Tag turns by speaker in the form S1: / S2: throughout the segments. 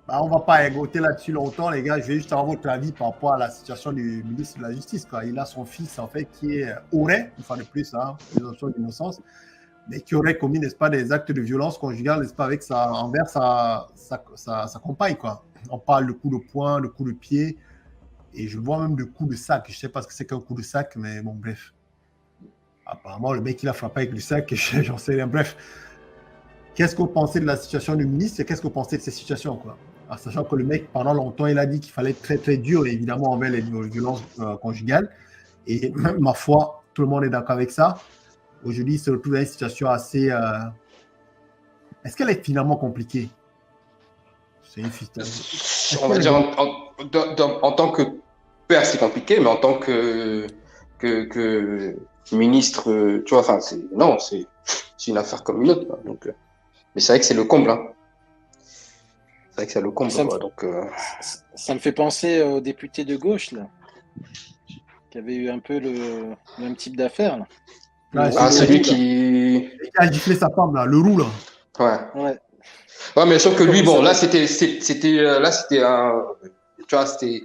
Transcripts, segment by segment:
S1: Bah, on ne va pas égoter là-dessus longtemps, les gars. Je vais juste avoir votre avis par rapport à la situation du ministre de la Justice, quoi. Il a son fils, en fait, qui aurait, une fois de plus, hein, présomption d'innocence, mais qui aurait commis, n'est-ce pas, des actes de violence conjugale, n'est-ce pas, envers sa compagne, quoi. On parle de coups de poing, de coups de pied, et je vois même de coups de sac. Je ne sais pas ce que c'est qu'un coup de sac, mais bon, bref. Apparemment, le mec, il a frappé avec le sac, j'en sais rien. Bref, qu'est-ce que vous pensez de la situation du ministre et qu'est-ce que vous pensez de ces situations, quoi? Alors, sachant que le mec, pendant longtemps, il a dit qu'il fallait être très, très dur, évidemment, envers les violences conjugales. Et ma foi, tout le monde est d'accord avec ça. Aujourd'hui, il se retrouve dans une situation assez... Est-ce qu'elle est finalement compliquée? C'est une situation.
S2: On va dire en tant que père, c'est compliqué, mais en tant que ministre, tu vois, enfin, c'est une affaire comme une autre. Donc, mais c'est vrai que c'est le comble. Hein. C'est vrai que c'est le comble.
S3: Ça me fait penser aux députés de gauche, là, qui avait eu un peu le même type d'affaire.
S2: Celui qui
S1: a giflé sa femme, là, le roux, là.
S2: Ouais. Ouais, mais sauf que lui, bon, là, c'était un, tu vois, c'était,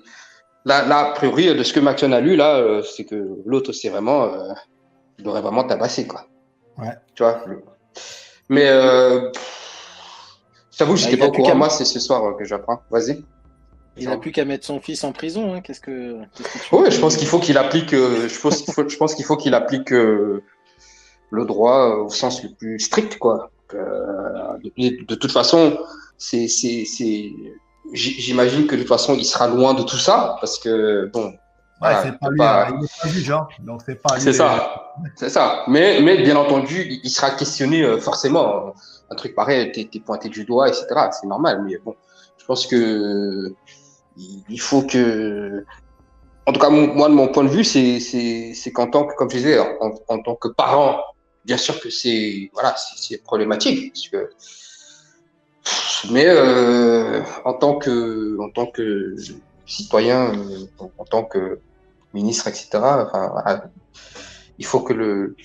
S2: là, a priori, de ce que Maxon a lu, là, c'est que l'autre, c'est vraiment, il aurait vraiment tabassé, quoi.
S1: Ouais.
S2: Tu vois. Mais, j'avoue, j'étais pas au courant. Moi, c'est ce soir que j'apprends. Vas-y.
S3: Il n'a plus qu'à mettre son fils en prison, hein. Qu'est-ce que
S2: ouais, je pense qu'il faut qu'il applique, je pense qu'il faut qu'il applique, le droit au sens le plus strict, quoi. De toute façon, j'imagine que de toute façon, il sera loin de tout ça parce que bon.
S1: Ouais, voilà, c'est pas lui, il n'est pas juge, hein, donc c'est pas lui.
S2: C'est ça. Mais bien entendu, il sera questionné forcément. Un truc pareil, t'es pointé du doigt, etc. C'est normal, mais bon, je pense que il faut que, en tout cas, moi, de mon point de vue, c'est qu'en tant que, comme je disais, en tant que parent, bien sûr que c'est problématique, parce que, mais en tant que citoyen, en tant que ministre, etc. Enfin, voilà, il faut que le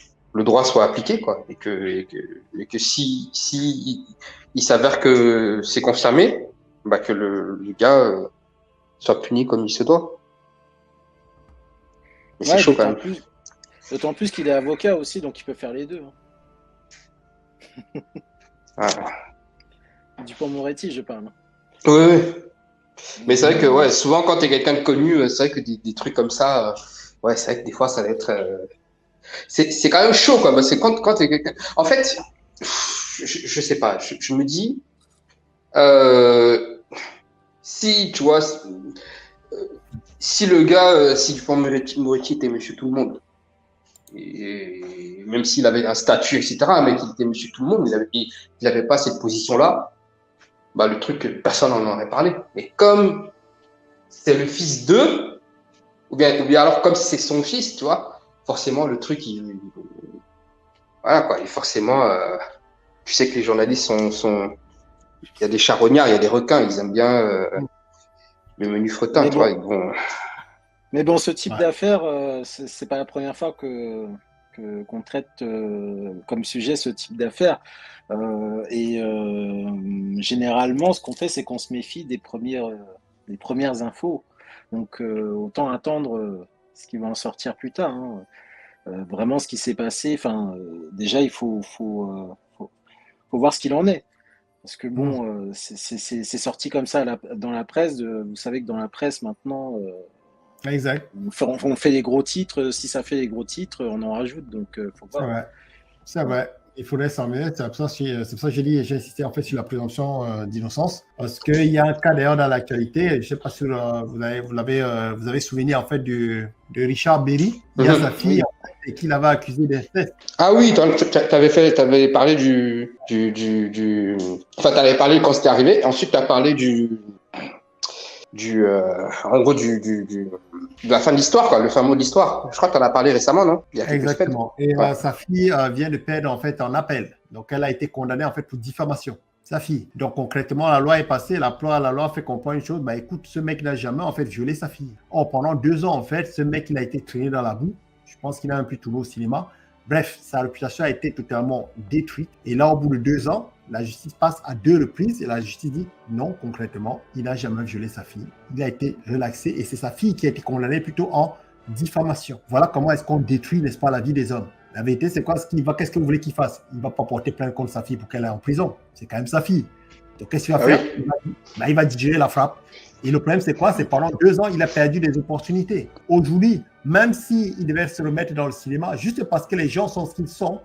S2: droit soit appliqué, quoi, et que si il s'avère que c'est confirmé, bah que le gars soit puni comme il se doit. Mais c'est chaud quand même.
S3: D'autant plus qu'il est avocat aussi, donc il peut faire les deux.
S2: Hein.
S3: Dupond-Moretti, je parle.
S2: Oui. Mais c'est vrai que souvent quand tu es quelqu'un de connu, c'est vrai que des trucs comme ça, c'est vrai que des fois ça va être... c'est quand même chaud, quoi. Parce que quand tu es quelqu'un... En fait, je sais pas, je me dis... si, tu vois... si le gars, si Dupond-Moretti était monsieur tout le monde, et même s'il avait un statut, etc., mais qu'il était monsieur tout le monde, il n'avait pas cette position-là, bah, le truc, personne n'en aurait parlé. Mais comme c'est le fils d'eux, ou bien alors comme c'est son fils, tu vois, forcément, le truc, voilà, quoi, et forcément, tu sais que les journalistes il y a des charognards, il y a des requins, ils aiment bien le menu fretin, tu vois.
S3: Mais bon, ce type d'affaire, c'est pas la première fois qu'on traite comme sujet ce type d'affaires. Généralement, ce qu'on fait, c'est qu'on se méfie des premières infos. Donc, autant attendre ce qui va en sortir plus tard. Hein. Vraiment, ce qui s'est passé. Enfin, déjà, il faut voir ce qu'il en est. Parce que bon, c'est sorti comme ça dans la presse. Vous savez que dans la presse maintenant.
S1: Exact.
S3: On fait les gros titres. Si ça fait les gros titres, on en rajoute. Donc, faut voir.
S1: C'est vrai. Il faudrait s'en mettre. C'est pour ça que j'ai insisté en fait sur la présomption d'innocence. Parce qu'il y a un cas d'ailleurs dans l'actualité. Je ne sais pas si vous avez souvenir en fait de Richard Berry. Il y a sa fille et qui l'avait accusé d'inceste.
S2: Ah oui, t'avais parlé enfin, t'avais parlé quand c'était arrivé. Ensuite, t'as parlé en gros de la fin de l'histoire, quoi, le fin mot de l'histoire. Je crois que tu en as parlé récemment, non? Il y a
S1: exactement. Et sa fille vient de perdre en fait en appel. Donc elle a été condamnée en fait pour diffamation. Sa fille. Donc concrètement, la loi est passée. La loi fait comprendre une chose. Bah écoute, ce mec n'a jamais en fait violé sa fille. Or pendant 2 ans en fait, ce mec il a été traîné dans la boue. Je pense qu'il a un peu tourné au cinéma. Bref, sa réputation a été totalement détruite. Et là, au bout de 2 ans, La justice passe à 2 reprises et la justice dit non, concrètement, il n'a jamais violé sa fille. Il a été relaxé et c'est sa fille qui a été condamnée plutôt en diffamation. Voilà comment est-ce qu'on détruit, n'est-ce pas, la vie des hommes. La vérité, c'est quoi? Qu'est-ce que vous voulez qu'il fasse? Il ne va pas porter plainte contre sa fille pour qu'elle aille en prison. C'est quand même sa fille. Donc, qu'est-ce qu'il va faire? Il va digérer la frappe. Et le problème, c'est quoi? C'est pendant 2 ans, il a perdu des opportunités. Aujourd'hui, même s'il devait se remettre dans le cinéma, juste parce que les gens sont ce qu'ils sont,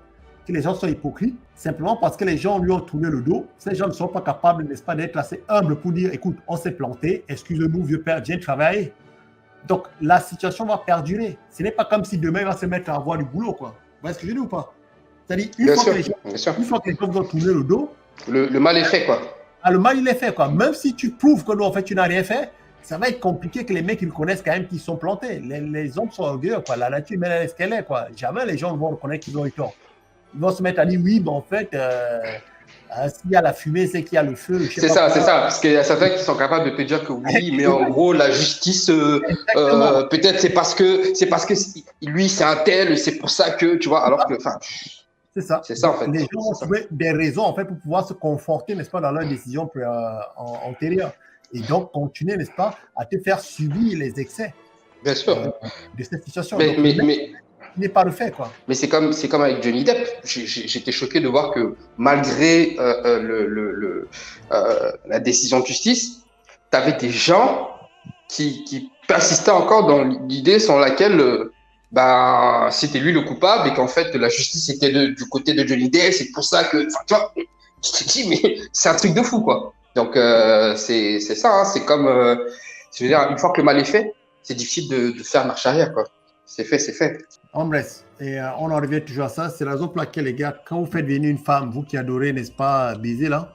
S1: que les gens sont hypocrites, simplement parce que les gens lui ont tourné le dos, ces gens ne sont pas capables, n'est-ce pas, d'être assez humbles pour dire, écoute, on s'est planté, excuse-nous, vieux père, viens travailler. Donc, la situation va perdurer. Ce n'est pas comme si demain, il va se mettre à avoir du boulot, quoi. Vous voyez ce que je dis ou pas? C'est-à-dire, une fois que les gens vont tourner le dos,
S2: le mal est fait, quoi.
S1: Ah, le mal, il est fait, quoi. Même si tu prouves que non, en fait, tu n'as rien fait, ça va être compliqué que les mecs, ils reconnaissent quand même qu'ils sont plantés. Les hommes sont orgueilleux, quoi. La nature, mais elle est ce qu'elle est, quoi. Jamais les gens vont reconnaître qu'ils ont eu tort. Ils vont se mettre à dire, oui, mais en fait, s'il y a la fumée, c'est qu'il y a le feu.
S2: C'est ça. Parce qu'il y a certains qui sont capables de te dire que oui, mais en gros, la justice, peut-être c'est parce que lui, c'est un tel, c'est pour ça que, tu vois, alors que, enfin.
S1: C'est ça.
S2: C'est ça, en fait.
S1: Les gens ont trouvé des raisons, en fait, pour pouvoir se conforter, n'est-ce pas, dans leur décision antérieure. Et donc, continuer, n'est-ce pas, à te faire subir les excès
S2: Bien sûr.
S1: De cette situation.
S2: Mais
S1: il n'est pas le fait, quoi.
S2: Mais c'est comme avec Johnny Depp. J'étais choqué de voir que malgré la décision de justice, tu avais des gens qui persistaient encore dans l'idée sans laquelle c'était lui le coupable et qu'en fait la justice était du côté de Johnny Depp. C'est pour ça que, tu vois, je te dis, mais c'est un truc de fou, quoi. Donc c'est ça, hein, c'est comme, je veux dire, une fois que le mal est fait, c'est difficile de faire marche arrière, quoi. C'est fait, c'est fait.
S1: On reste. Et on en revient toujours à ça. C'est la raison pour laquelle, les gars, quand vous faites venir une femme, vous qui adorez, n'est-ce pas, baiser là,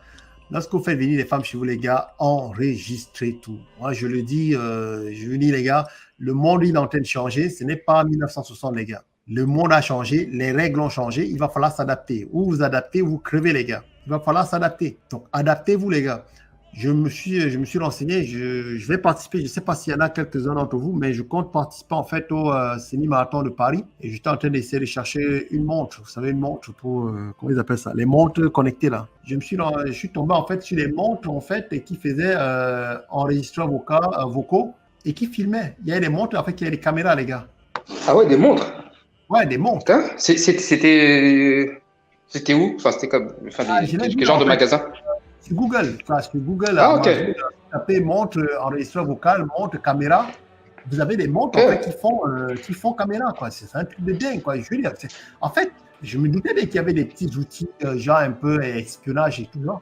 S1: lorsque vous faites venir des femmes chez vous, les gars, enregistrez tout. Moi, je le dis, je vous dis, les gars, le monde, il est en train de changer. Ce n'est pas 1960, les gars. Le monde a changé, les règles ont changé. Il va falloir s'adapter. Ou vous adaptez, ou vous crevez, les gars. Il va falloir s'adapter. Donc, adaptez-vous, les gars. Je me suis renseigné, je vais participer, je ne sais pas s'il y en a quelques-uns d'entre vous, mais je compte participer en fait au semi-marathon de Paris et j'étais en train d'essayer de chercher une montre, vous savez, une montre pour, comment ils appellent ça, les montres connectées là. Je suis tombé en fait sur les montres en fait qui faisaient enregistreurs vocaux et qui filmaient. Il y a des montres en fait qui avaient des caméras, les gars.
S2: Ah ouais, des montres?
S1: Ouais, des montres.
S2: Hein? C'était où? Enfin, c'était comme, quel genre de magasin?
S1: Sur Google,
S2: ok.
S1: Tapez montre enregistreur vocal, montre caméra. Vous avez des montres en fait, qui font caméra, quoi. C'est un truc de dingue, quoi. Je veux dire, en fait, je me doutais qu'il y avait des petits outils, genre un peu espionnage et tout, non?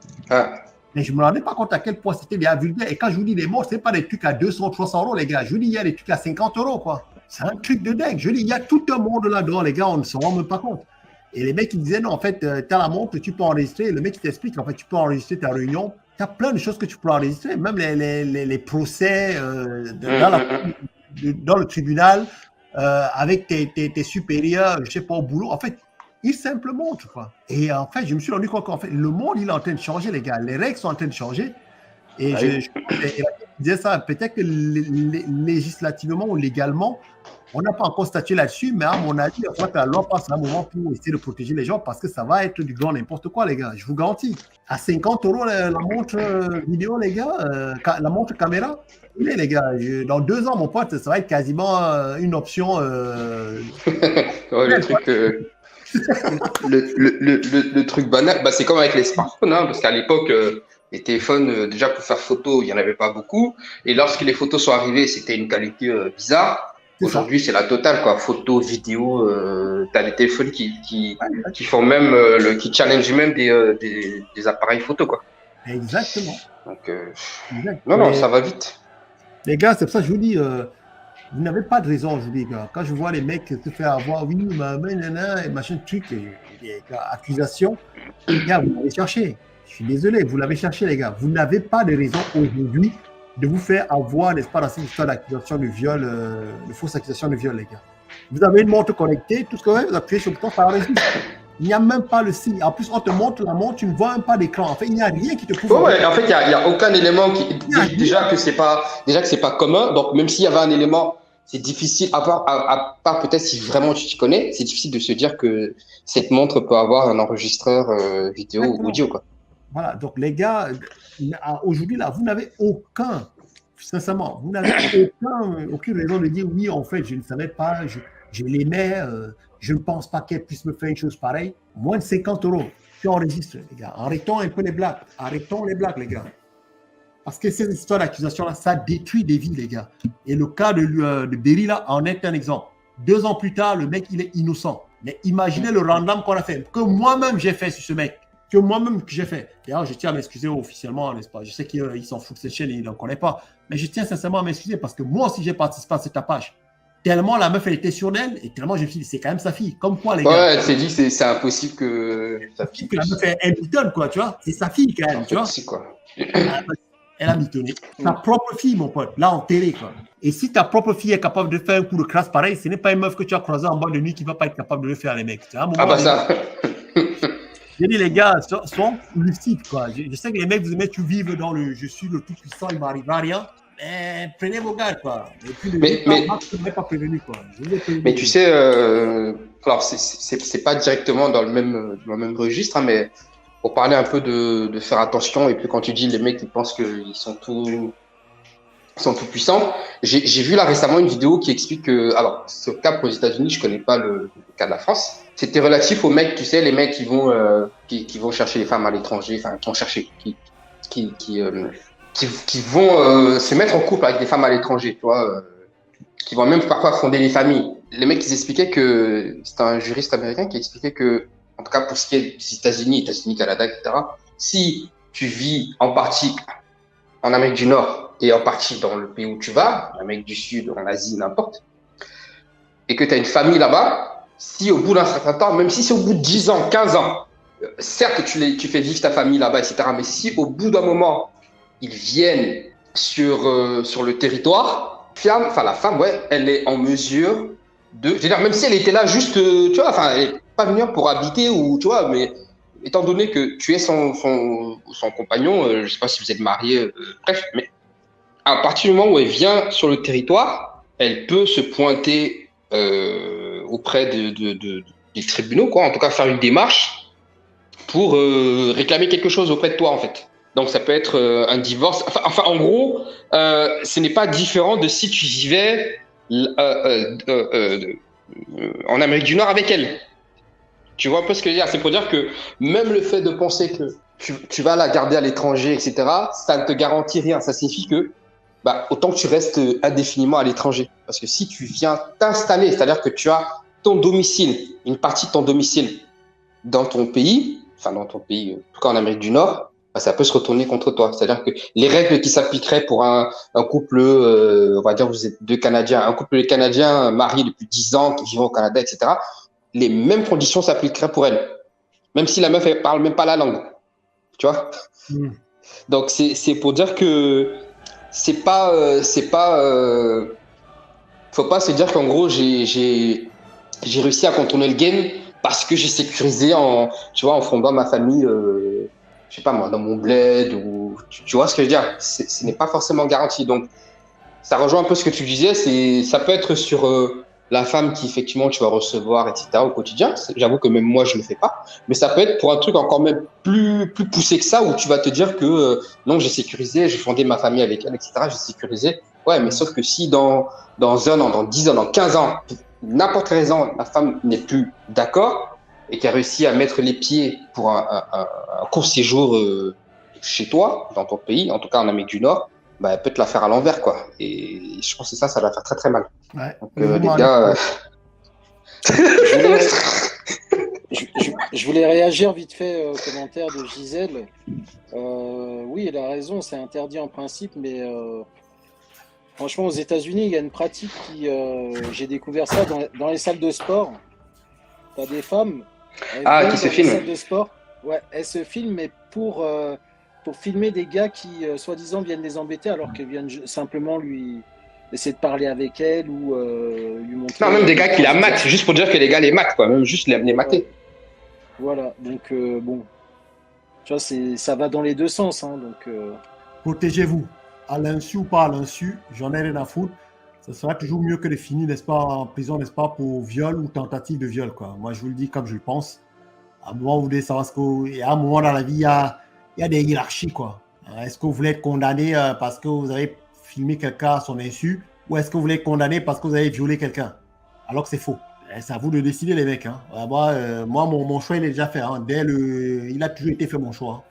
S1: Mais je ne me rendais pas compte à quel point c'était bien vulgaire. Et quand je vous dis des montres, ce n'est pas des trucs à 200, 300 euros, les gars. Je vous dis, il y a des trucs à 50 euros, quoi. C'est un truc de dingue. Je vous dis, il y a tout un monde là-dedans, les gars, on ne se rend même pas compte. Et les mecs, ils disaient, non, en fait, tu as la montre, tu peux enregistrer. Le mec, il t'explique, en fait, tu peux enregistrer ta réunion. Tu as plein de choses que tu peux enregistrer, même les procès dans le tribunal, avec tes supérieurs, je ne sais pas, au boulot. En fait, ils simple montrent, quoi. Et en fait, je me suis rendu compte qu'en fait, le monde, il est en train de changer, les gars. Les règles sont en train de changer. Et je disais ça, peut-être que législativement ou légalement, on n'a pas encore statué là-dessus, mais à mon avis, il faut que la loi passe un moment pour essayer de protéger les gens parce que ça va être du grand n'importe quoi, les gars. Je vous garantis. À 50 euros, la montre vidéo, les gars, la montre caméra, les gars, dans 2 ans, mon pote, ça va être quasiment une option.
S2: Le truc. Le truc banal, c'est comme avec les smartphones, hein, parce qu'à l'époque, les téléphones, déjà pour faire photo, il n'y en avait pas beaucoup. Et lorsque les photos sont arrivées, c'était une qualité bizarre. Aujourd'hui, c'est la totale, quoi. Photo, vidéo, tu as des téléphones qui font même, qui challengent même des appareils photo, quoi.
S1: Machin.
S2: Donc, non, ça va vite.
S1: Les gars, c'est pour ça que je vous dis, vous n'avez pas de raison aujourd'hui, gars. Quand je vois les mecs se faire avoir, oui, et machin truc, des accusations, les gars, vous l'avez cherché. Je suis désolé, vous l'avez cherché, les gars. Vous n'avez pas de raison aujourd'hui de vous faire avoir, n'est-ce pas, dans cette histoire d'accusation de viol, de fausse accusation de viol, les gars. Vous avez une montre connectée, tout ce que vous avez, vous appuyez sur le bouton, ça enregistre. Il n'y a même pas le signe. En plus, on te montre la montre, tu ne vois même pas d'écran. En fait, il n'y a rien qui te prouve.
S2: Ouais, en fait, il n'y a aucun élément qui. Déjà que c'est pas commun. Donc, même s'il y avait un élément, c'est difficile, à part peut-être si vraiment tu t'y connais, c'est difficile de se dire que cette montre peut avoir un enregistreur vidéo ou audio, quoi.
S1: Voilà, donc les gars, aujourd'hui, là, vous n'avez sincèrement, vous n'avez aucune raison de dire oui, en fait, je ne savais pas, je l'aimais, je ne pense pas qu'elle puisse me faire une chose pareille. Moins de 50 euros, tu enregistres, les gars. Arrêtons un peu les blagues. Arrêtons les blagues, les gars. Parce que ces histoires d'accusation-là, ça détruit des vies, les gars. Et le cas de Berry, là, en est un exemple. 2 ans plus tard, le mec, il est innocent. Mais imaginez le random qu'on a fait, que moi-même j'ai fait sur ce mec. Que moi-même que j'ai fait. D'ailleurs, je tiens à m'excuser officiellement, n'est-ce pas? Je sais qu'il s'en fout de cette chaîne, il n'en connaît pas. Mais je tiens sincèrement à m'excuser parce que moi aussi, j'ai participé à ce tapage. Tellement la meuf, elle était sur elle, et tellement je me suis dit, c'est quand même sa fille. Comme quoi, les gars.
S2: Ouais, elle s'est dit, c'est impossible que sa fille
S1: Que la meuf, elle mitonne, quoi, tu vois. C'est sa fille, quand même, tu vois.
S2: C'est quoi.
S1: Elle a mitonné. Ta propre fille, mon pote, là, en télé, quoi. Et si ta propre fille est capable de faire un coup de crasse pareil, ce n'est pas une meuf que tu as croisée en bas de nuit qui ne va pas être capable de le faire, les mecs. À un moment,
S2: bah ça.
S1: J'ai dit, les gars, soyons lucides, quoi. Je sais que les mecs, vous aimez tout vivre dans le je suis le tout-puissant, il ne m'arrivera rien. Mais prenez vos gardes, quoi. Et puis, je ne m'ai pas prévenu, quoi.
S2: Mais tu sais, alors, c'est pas directement dans le même registre, hein, mais pour parler un peu de faire attention, et puis quand tu dis les mecs qui pensent qu'ils sont tout puissants, j'ai vu là récemment une vidéo qui explique que, alors, ce cas aux États-Unis, je connais pas le cas de la France. C'était relatif aux mecs, tu sais, les mecs qui vont chercher les femmes à l'étranger, enfin, qui vont chercher, qui vont se mettre en couple avec des femmes à l'étranger, tu vois, qui vont même parfois fonder des familles. Les mecs, ils expliquaient que, c'est un juriste américain qui expliquait que, en tout cas pour ce qui est des États-Unis, Canada, etc., si tu vis en partie en Amérique du Nord et en partie dans le pays où tu vas, en Amérique du Sud, en Asie, n'importe, et que tu as une famille là-bas, si au bout d'un certain temps, même si c'est au bout de 10 ans, 15 ans, certes tu fais vivre ta famille là-bas, etc., mais si au bout d'un moment, ils viennent sur le territoire, la femme, ouais, elle est en mesure de, je veux dire, même si elle était là juste, tu vois, enfin, elle n'est pas venue pour habiter ou, tu vois, mais étant donné que tu es son compagnon, je ne sais pas si vous êtes mariés, bref, mais à partir du moment où elle vient sur le territoire, elle peut se pointer auprès des tribunaux, quoi, en tout cas faire une démarche pour réclamer quelque chose auprès de toi, en fait. Donc, ça peut être un divorce. Enfin, en gros, ce n'est pas différent de si tu vivais en Amérique du Nord avec elle. Tu vois un peu ce que je veux dire? C'est pour dire que même le fait de penser que tu vas la garder à l'étranger, etc., ça ne te garantit rien. Ça signifie que autant que tu restes indéfiniment à l'étranger. Parce que si tu viens t'installer, c'est-à-dire que tu as ton domicile, une partie de ton domicile dans ton pays, en tout cas en Amérique du Nord, ça peut se retourner contre toi. C'est-à-dire que les règles qui s'appliqueraient pour un couple, on va dire vous êtes deux Canadiens, un couple de Canadiens mariés depuis 10 ans, qui vivent au Canada, etc., les mêmes conditions s'appliqueraient pour elle. Même si la meuf, elle parle même pas la langue. Tu vois? Donc, c'est pour dire que faut pas se dire qu'en gros, j'ai réussi à contourner le game parce que j'ai sécurisé en fondant ma famille, je sais pas moi, dans mon bled ou, tu vois ce que je veux dire? Ce n'est pas forcément garanti. Donc, ça rejoint un peu ce que tu disais, ça peut être sur la femme qui, effectivement, tu vas recevoir, etc., au quotidien. J'avoue que même moi, je ne le fais pas. Mais ça peut être pour un truc encore même plus poussé que ça, où tu vas te dire que non, j'ai sécurisé, j'ai fondé ma famille avec elle, etc., j'ai sécurisé. Ouais, mais sauf que si dans 1 an, dans 10 ans, dans 15 ans, n'importe quelle raison, la femme n'est plus d'accord et qu'elle réussit à mettre les pieds pour un court séjour chez toi, dans ton pays, en tout cas en Amérique du Nord, elle peut te la faire à l'envers, quoi. Et je pense que ça va faire très très mal.
S1: Ouais.
S2: Donc, les gars.
S3: Je voulais réagir vite fait au commentaire de Gisèle. Oui, elle a raison, c'est interdit en principe, mais franchement, aux États-Unis, il y a une pratique qui. J'ai découvert ça dans les salles de sport. Tu as des femmes.
S2: Qui se filment.
S3: Dans les salles de sport. Ouais, elles se filment, mais pour filmer des gars qui, soi-disant, viennent les embêter alors qu'ils viennent simplement lui essayer de parler avec elle ou lui montrer.
S2: Non, même des gars qui la matent, juste pour dire que les gars les matent, quoi, même juste les mater.
S3: Ouais. Voilà, donc bon, tu vois, ça va dans les deux sens. Hein, donc,
S1: protégez-vous, à l'insu ou pas à l'insu, j'en ai rien à foutre. Ça sera toujours mieux que de finir, n'est-ce pas, en prison, n'est-ce pas, pour viol ou tentative de viol, quoi. Moi, je vous le dis comme je le pense. À un moment, vous devez savoir à un moment dans la vie, il y a des hiérarchies, quoi. Est-ce que vous voulez être condamné parce que vous avez filmé quelqu'un à son insu, ou est-ce que vous voulez être condamné parce que vous avez violé quelqu'un? Alors que c'est faux. C'est à vous de décider, les mecs. Hein. Moi, mon choix, il est déjà fait. Hein. Il a toujours été fait, mon choix. Hein.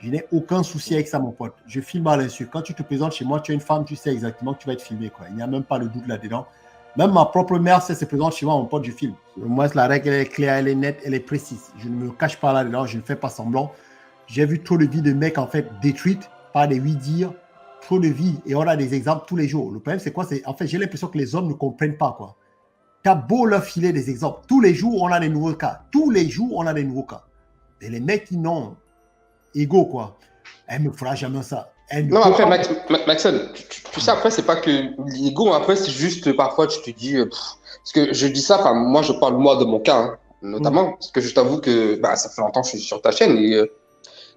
S1: Je n'ai aucun souci avec ça, mon pote. Je filme à l'insu. Quand tu te présentes chez moi, tu es une femme, tu sais exactement que tu vas être filmé. Quoi. Il n'y a même pas de doute là-dedans. Même ma propre mère, si elle se présente chez moi, mon pote, je filme. Moi, la règle, elle est claire, elle est nette, elle est précise. Je ne me cache pas là-dedans, je ne fais pas semblant. J'ai vu trop de vies de mecs, en fait, détruites par des oui-dire, trop de vies. Et on a des exemples tous les jours. Le problème, c'est quoi? En fait, j'ai l'impression que les hommes ne comprennent pas, quoi. T'as beau leur filer des exemples. Tous les jours, on a des nouveaux cas. Tous les jours, on a des nouveaux cas. Et les mecs, ils n'ont égaux, quoi. Elle me fera jamais ça.
S2: Non, après, Maxon, tu sais, après, c'est pas que l'ego, après, c'est juste, parfois, tu te dis, parce que je dis ça, moi, je parle, moi, de mon cas, hein, notamment, parce que je t'avoue que, ça fait longtemps que je suis sur ta chaîne, et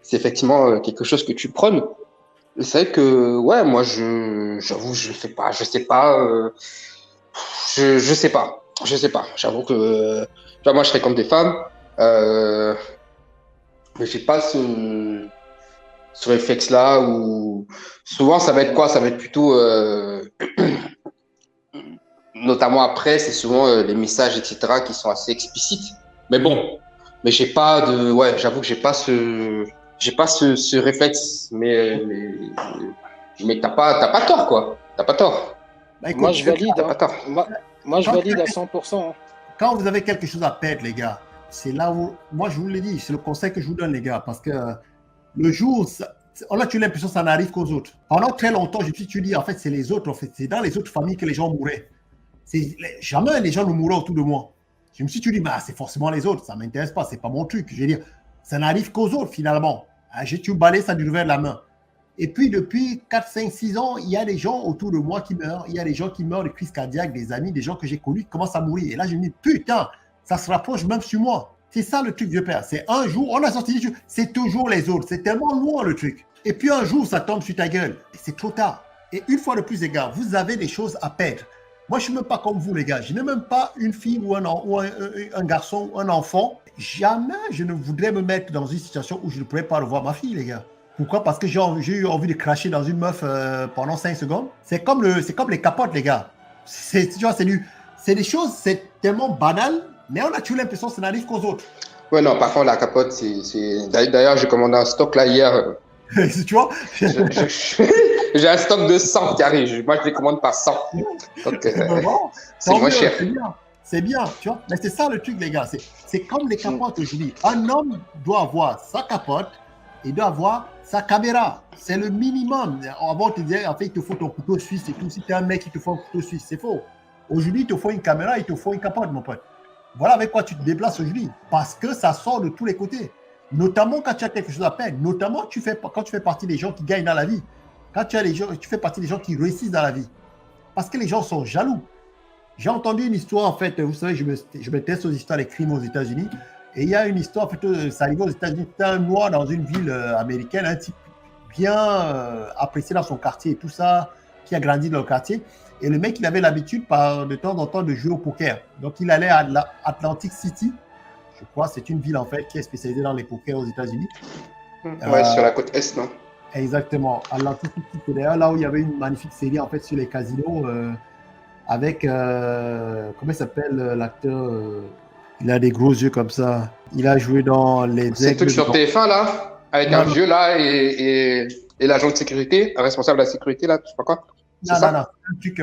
S2: c'est effectivement quelque chose que tu prônes. C'est vrai que, ouais, moi, j'avoue, je sais pas, je sais pas. J'avoue que, tu vois, moi, je fréquente des femmes, mais j'ai pas ce réflexe-là où souvent ça va être quoi? Ça va être plutôt, notamment après, c'est souvent les messages, etc., qui sont assez explicites. Mais bon, mais j'avoue que j'ai pas ce réflexe. Mais t'as pas tort, quoi. T'as pas tort.
S3: Écoute, moi, je valide.
S2: T'as pas tort.
S3: Moi, je valide à 100%. Hein.
S1: Quand vous avez quelque chose à perdre, les gars, c'est là où, moi, je vous l'ai dit, c'est le conseil que je vous donne, les gars, parce que le jour, on a toujours l'impression que ça n'arrive qu'aux autres. Pendant très longtemps, je me suis dit, en fait, c'est les autres, en fait, c'est dans les autres familles que les gens mouraient. Jamais les gens ne mouraient autour de moi. Je me suis dit, c'est forcément les autres, ça ne m'intéresse pas, c'est pas mon truc. Je veux dire, ça n'arrive qu'aux autres, finalement. J'ai tout balayé ça du revers de la main. Et puis, depuis 4, 5, 6 ans, il y a des gens autour de moi qui meurent. Il y a des gens qui meurent de crise cardiaque, des amis, des gens que j'ai connus qui commencent à mourir. Et là, je me dis, putain, ça se rapproche même sur moi. C'est ça le truc, vieux père. C'est un jour, on a sorti, c'est toujours les autres. C'est tellement loin le truc. Et puis un jour, ça tombe sur ta gueule. Et c'est trop tard. Et une fois de plus, les gars, vous avez des choses à perdre. Moi, je ne suis même pas comme vous, les gars. Je n'ai même pas une fille ou un garçon ou un enfant. Jamais je ne voudrais me mettre dans une situation où je ne pourrais pas revoir ma fille, les gars. Pourquoi? Parce que j'ai eu envie de cracher dans une meuf pendant 5 secondes. C'est comme les capotes, les gars. C'est des choses, c'est tellement banal, mais on a toujours l'impression que ça n'arrive qu'aux autres.
S2: Ouais, non, par contre, la capote, D'ailleurs, j'ai commandé un stock là hier.
S1: Tu vois?
S2: J'ai un stock de 100 qui arrive. Moi, je les commande par 100. Donc, c'est moins cher.
S1: C'est bien, tu vois. Mais c'est ça le truc, les gars. C'est comme les capotes que je dis. Un homme doit avoir sa capote, il doit avoir sa caméra. C'est le minimum. Avant, on te disait, en fait, il te faut ton couteau suisse et tout. Si tu es un mec, il te faut un couteau suisse. C'est faux. Aujourd'hui, il te faut une caméra, il te faut une capote, mon pote. Voilà avec quoi tu te déplaces aujourd'hui. Parce que ça sort de tous les côtés. Notamment quand tu as quelque chose à perdre. Notamment quand tu fais partie des gens qui gagnent dans la vie. Quand tu fais partie des gens qui réussissent dans la vie. Parce que les gens sont jaloux. J'ai entendu une histoire, en fait, vous savez, je me teste aux histoires des crimes aux États-Unis. Et il y a une histoire, plutôt, ça arrivait aux États-Unis. C'était un noir dans une ville américaine, un type bien apprécié dans son quartier et tout ça, qui a grandi dans le quartier. Et le mec, il avait l'habitude, de temps en temps, de jouer au poker. Donc, il allait à Atlantic City. Je crois c'est une ville, en fait, qui est spécialisée dans les pokers aux États-Unis.
S2: Ouais, sur la côte Est, non?
S1: Exactement. Atlantic City, c'est d'ailleurs là où il y avait une magnifique série, en fait, sur les casinos, avec, comment il s'appelle l'acteur il a des gros yeux comme ça. Il a joué dans les...
S2: C'est le truc sur TF1, là, avec un vieux, là, et l'agent de sécurité, un responsable de la sécurité, là, je sais pas quoi.
S1: Non. C'est un truc,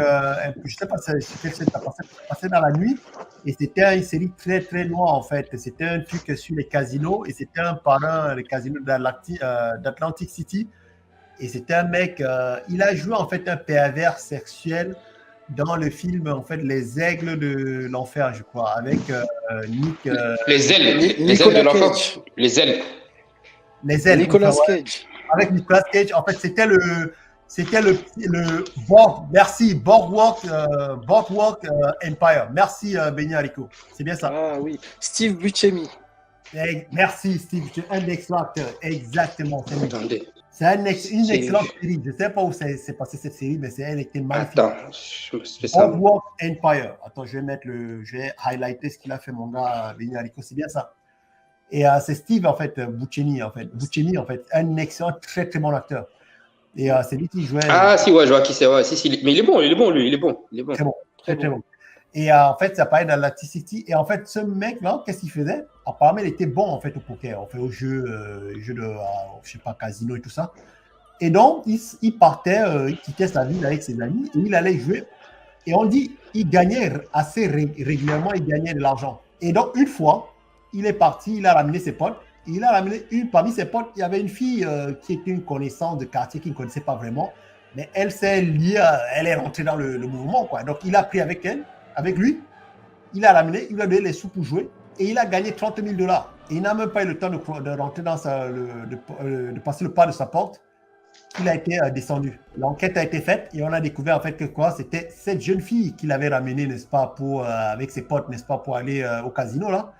S1: je sais pas si ça passait dans la nuit, et c'était une série très, très noire, en fait. C'était un truc sur les casinos, et c'était un parrain, les casinos d'Atlantic City, et c'était un mec, il a joué, en fait, un pervers sexuel dans le film, en fait, Les Aigles de l'Enfer, je crois, avec Nick...
S2: Les ailes de l'enfer. Les ailes.
S3: Nicolas Cage.
S1: Avec Nicolas Cage, en fait, c'était le Boardwalk Empire. Merci, Benny Haricot. C'est bien ça.
S3: Ah oui, Steve Buscemi.
S1: Merci, Steve. Tu es un excellent acteur. Exactement.
S2: Attendez.
S1: C'est une excellente série. Je ne sais pas où s'est passée cette série, mais elle était magnifique.
S2: Attends, je fais ça.
S1: Boardwalk Empire. Attends, je vais highlighter ce qu'il a fait, mon gars, Benny Haricot. C'est bien ça. Et c'est Steve, en fait, Buscemi, en fait. Buscemi, en fait, un excellent, très, très bon acteur. Et c'est lui qui jouait.
S2: Ah, si, ouais, je vois qui c'est. Ouais, si. Mais il est bon, lui. Il est bon.
S1: Très bon, très, très bon. Et en fait, ça parlait d'Atlantic City. Et en fait, ce mec-là, qu'est-ce qu'il faisait? Apparemment, il était bon, en fait, au poker. En fait, au jeu de, je sais pas, casino et tout ça. Et donc, il partait, il quittait sa ville avec ses amis et il allait jouer. Et on dit, il gagnait assez régulièrement, il gagnait de l'argent. Et donc, une fois, il est parti, il a ramené ses potes. Il a ramené parmi ses potes, il y avait une fille qui était une connaissance de quartier qu'il ne connaissait pas vraiment. Mais elle s'est liée, elle est rentrée dans le mouvement, quoi. Donc, il a pris avec lui, il a ramené, il lui a donné les sous pour jouer et il a gagné 30 000 $. Et il n'a même pas eu le temps de rentrer dans de passer le pas de sa porte. Il a été descendu. L'enquête a été faite et on a découvert en fait que c'était cette jeune fille qu'il avait ramenée, n'est-ce pas, avec ses potes, n'est-ce pas, pour aller au casino là.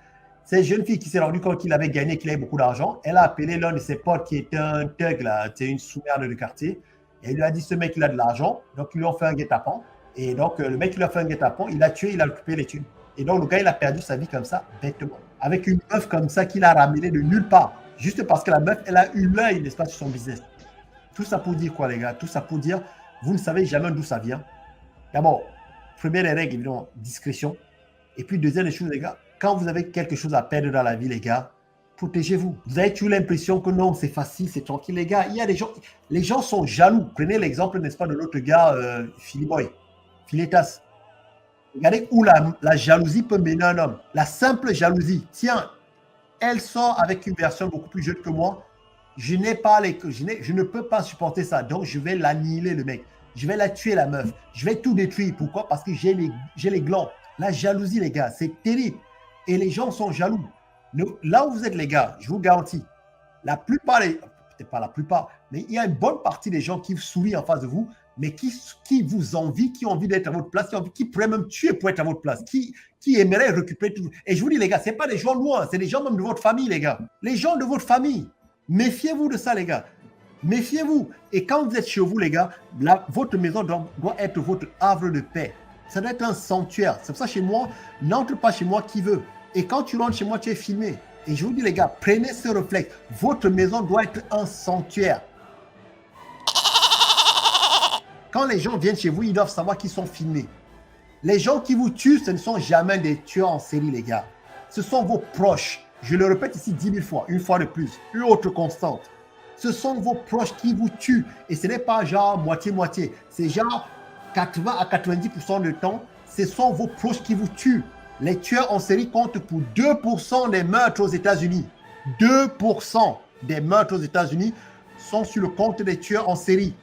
S1: Cette jeune fille qui s'est rendue compte qu'il avait gagné, qu'il avait beaucoup d'argent, elle a appelé l'un de ses potes qui était un thug là, une sous-merde de quartier, et il lui a dit ce mec il a de l'argent, donc ils lui ont fait un guet-apens. Et donc le mec il lui a fait un guet-apens, il l'a tué, il a récupéré les thunes. Et donc le gars il a perdu sa vie comme ça, bêtement, avec une meuf comme ça qu'il a ramenée de nulle part, juste parce que la meuf elle a eu l'œil, n'est-ce pas, sur son business. Tout ça pour dire quoi, les gars? Tout ça pour dire, vous ne savez jamais d'où ça vient. D'abord, première des règles, évidemment, discrétion. Et puis, deuxième des choses, les gars, quand vous avez quelque chose à perdre dans la vie, les gars, protégez-vous. Vous avez toujours l'impression que non, c'est facile, c'est tranquille, les gars. Il y a des gens, les gens sont jaloux. Prenez l'exemple, n'est-ce pas, de l'autre gars, Philetas. Regardez où la jalousie peut mener un homme. La simple jalousie. Tiens, elle sort avec une version beaucoup plus jeune que moi. Je ne peux pas supporter ça. Donc, je vais l'annihiler, le mec. Je vais la tuer, la meuf. Je vais tout détruire. Pourquoi? Parce que j'ai les glands. La jalousie, les gars, c'est terrible. Et les gens sont jaloux. Là où vous êtes, les gars, je vous garantis, la plupart, peut-être pas la plupart, mais il y a une bonne partie des gens qui sourient en face de vous, mais qui vous envient, qui ont envie d'être à votre place, qui pourraient même tuer pour être à votre place, qui aimeraient récupérer tout. Et je vous dis, les gars, ce n'est pas des gens loin, c'est des gens même de votre famille, les gars. Les gens de votre famille. Méfiez-vous de ça, les gars. Méfiez-vous. Et quand vous êtes chez vous, les gars, votre maison doit être votre havre de paix. Ça doit être un sanctuaire. C'est pour ça, chez moi, n'entre pas chez moi qui veut. Et quand tu rentres chez moi, tu es filmé. Et je vous dis, les gars, prenez ce réflexe. Votre maison doit être un sanctuaire. Quand les gens viennent chez vous, ils doivent savoir qu'ils sont filmés. Les gens qui vous tuent, ce ne sont jamais des tueurs en série, les gars. Ce sont vos proches. Je le répète ici 10 000 fois, une fois de plus, une autre constante. Ce sont vos proches qui vous tuent. Et ce n'est pas genre moitié-moitié. C'est genre 80 à 90% du temps, ce sont vos proches qui vous tuent. Les tueurs en série comptent pour 2% des meurtres aux États-Unis. 2% des meurtres aux États-Unis sont sur le compte des tueurs en série.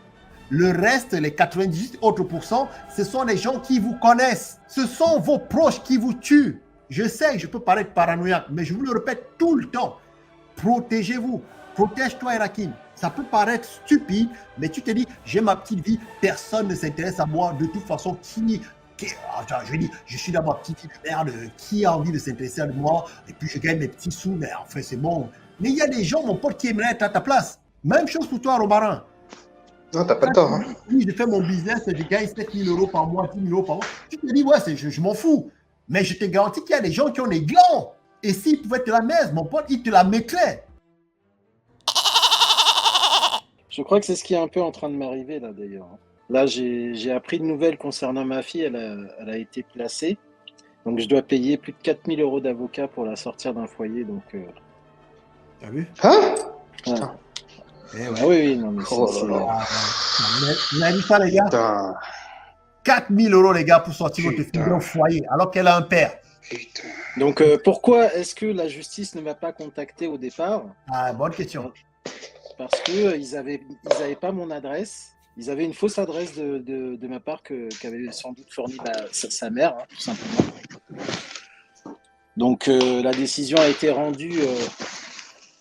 S1: Le reste, les 98 autres pourcents, ce sont les gens qui vous connaissent. Ce sont vos proches qui vous tuent. Je sais que je peux paraître paranoïaque, mais je vous le répète tout le temps. Protégez-vous. Protège-toi, Erakim. Ça peut paraître stupide, mais tu te dis, j'ai ma petite vie, personne ne s'intéresse à moi. De toute façon, je suis dans ma petite vie de merde. Qui a envie de s'intéresser à moi? Et puis, je gagne mes petits sous, mais enfin, c'est bon. Mais il y a des gens, mon pote, qui aimeraient être à ta place. Même chose pour toi, Romarin.
S2: Non, t'as pas de tort. Hein.
S1: Oui, je fais mon business, je gagne 7 000 € par mois, 10 000 € par mois. Tu te dis, ouais, je m'en fous. Mais je te garantis qu'il y a des gens qui ont des glands. Et s'ils pouvaient te la mettre, mon pote, ils te la mettraient.
S3: Je crois que c'est ce qui est un peu en train de m'arriver là d'ailleurs. Là, j'ai appris de nouvelles concernant ma fille. Elle a été placée. Donc, je dois payer plus de 4 000 € d'avocat pour la sortir d'un foyer. Donc,
S1: T'as vu?
S2: Hein?
S3: Putain. Ouais. Ah oui, non, mais
S1: vous avez vu ça, les gars?
S2: Putain.
S1: 4 000 € les gars, pour sortir votre fille d'un foyer, alors qu'elle a un père.
S2: Putain.
S3: Donc, pourquoi est-ce que la justice ne m'a pas contacté au départ?
S1: Ah, bonne question.
S3: Parce qu'ils n'avaient pas mon adresse. Ils avaient une fausse adresse de ma part qu'avait sans doute fourni sa mère, hein, tout simplement. Donc, la décision a été rendue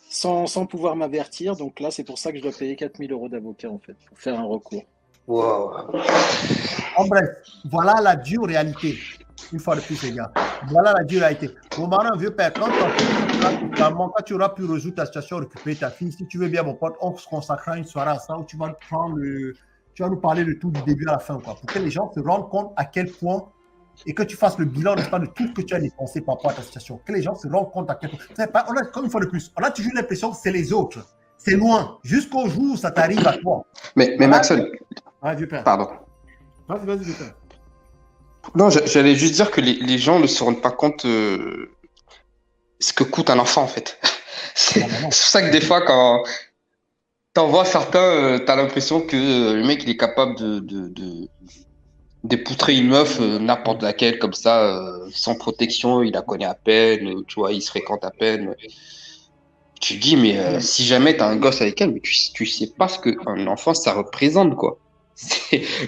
S3: sans pouvoir m'avertir. Donc là, c'est pour ça que je dois payer 4 000 € d'avocat, en fait, pour faire un recours.
S2: Wow.
S1: En bref, voilà la dure réalité. Une fois de plus, les gars. Voilà la dure réalité. Romarin, vieux père, quand tu auras pu résoudre ta situation, récupérer ta fille, si tu veux bien, mon pote, on se consacrera une soirée à ça où tu vas nous parler de tout du début à la fin, quoi, pour que les gens se rendent compte à quel point et que tu fasses le bilan, n'est-ce pas, de tout ce que tu as dépensé par rapport à ta situation. Que les gens se rendent compte à quel point. Comme une fois de plus, on a toujours l'impression que c'est les autres. C'est loin. Jusqu'au jour où ça t'arrive à toi.
S2: Mais
S1: Voilà.
S2: Maxwell, pardon.
S1: Vas-y, Victor.
S2: Non, j'allais juste dire que les gens ne se rendent pas compte ce que coûte un enfant, en fait. C'est
S1: Ah, bah non.
S2: pour ça que des fois, quand t'en vois certains, t'as l'impression que le mec, il est capable d'époutrer une meuf, n'importe laquelle, comme ça, sans protection, il la connaît à peine, tu vois, il se fréquente à peine. Tu te dis, mais si jamais t'as un gosse avec elle, mais tu sais pas ce qu'un enfant, ça représente, quoi.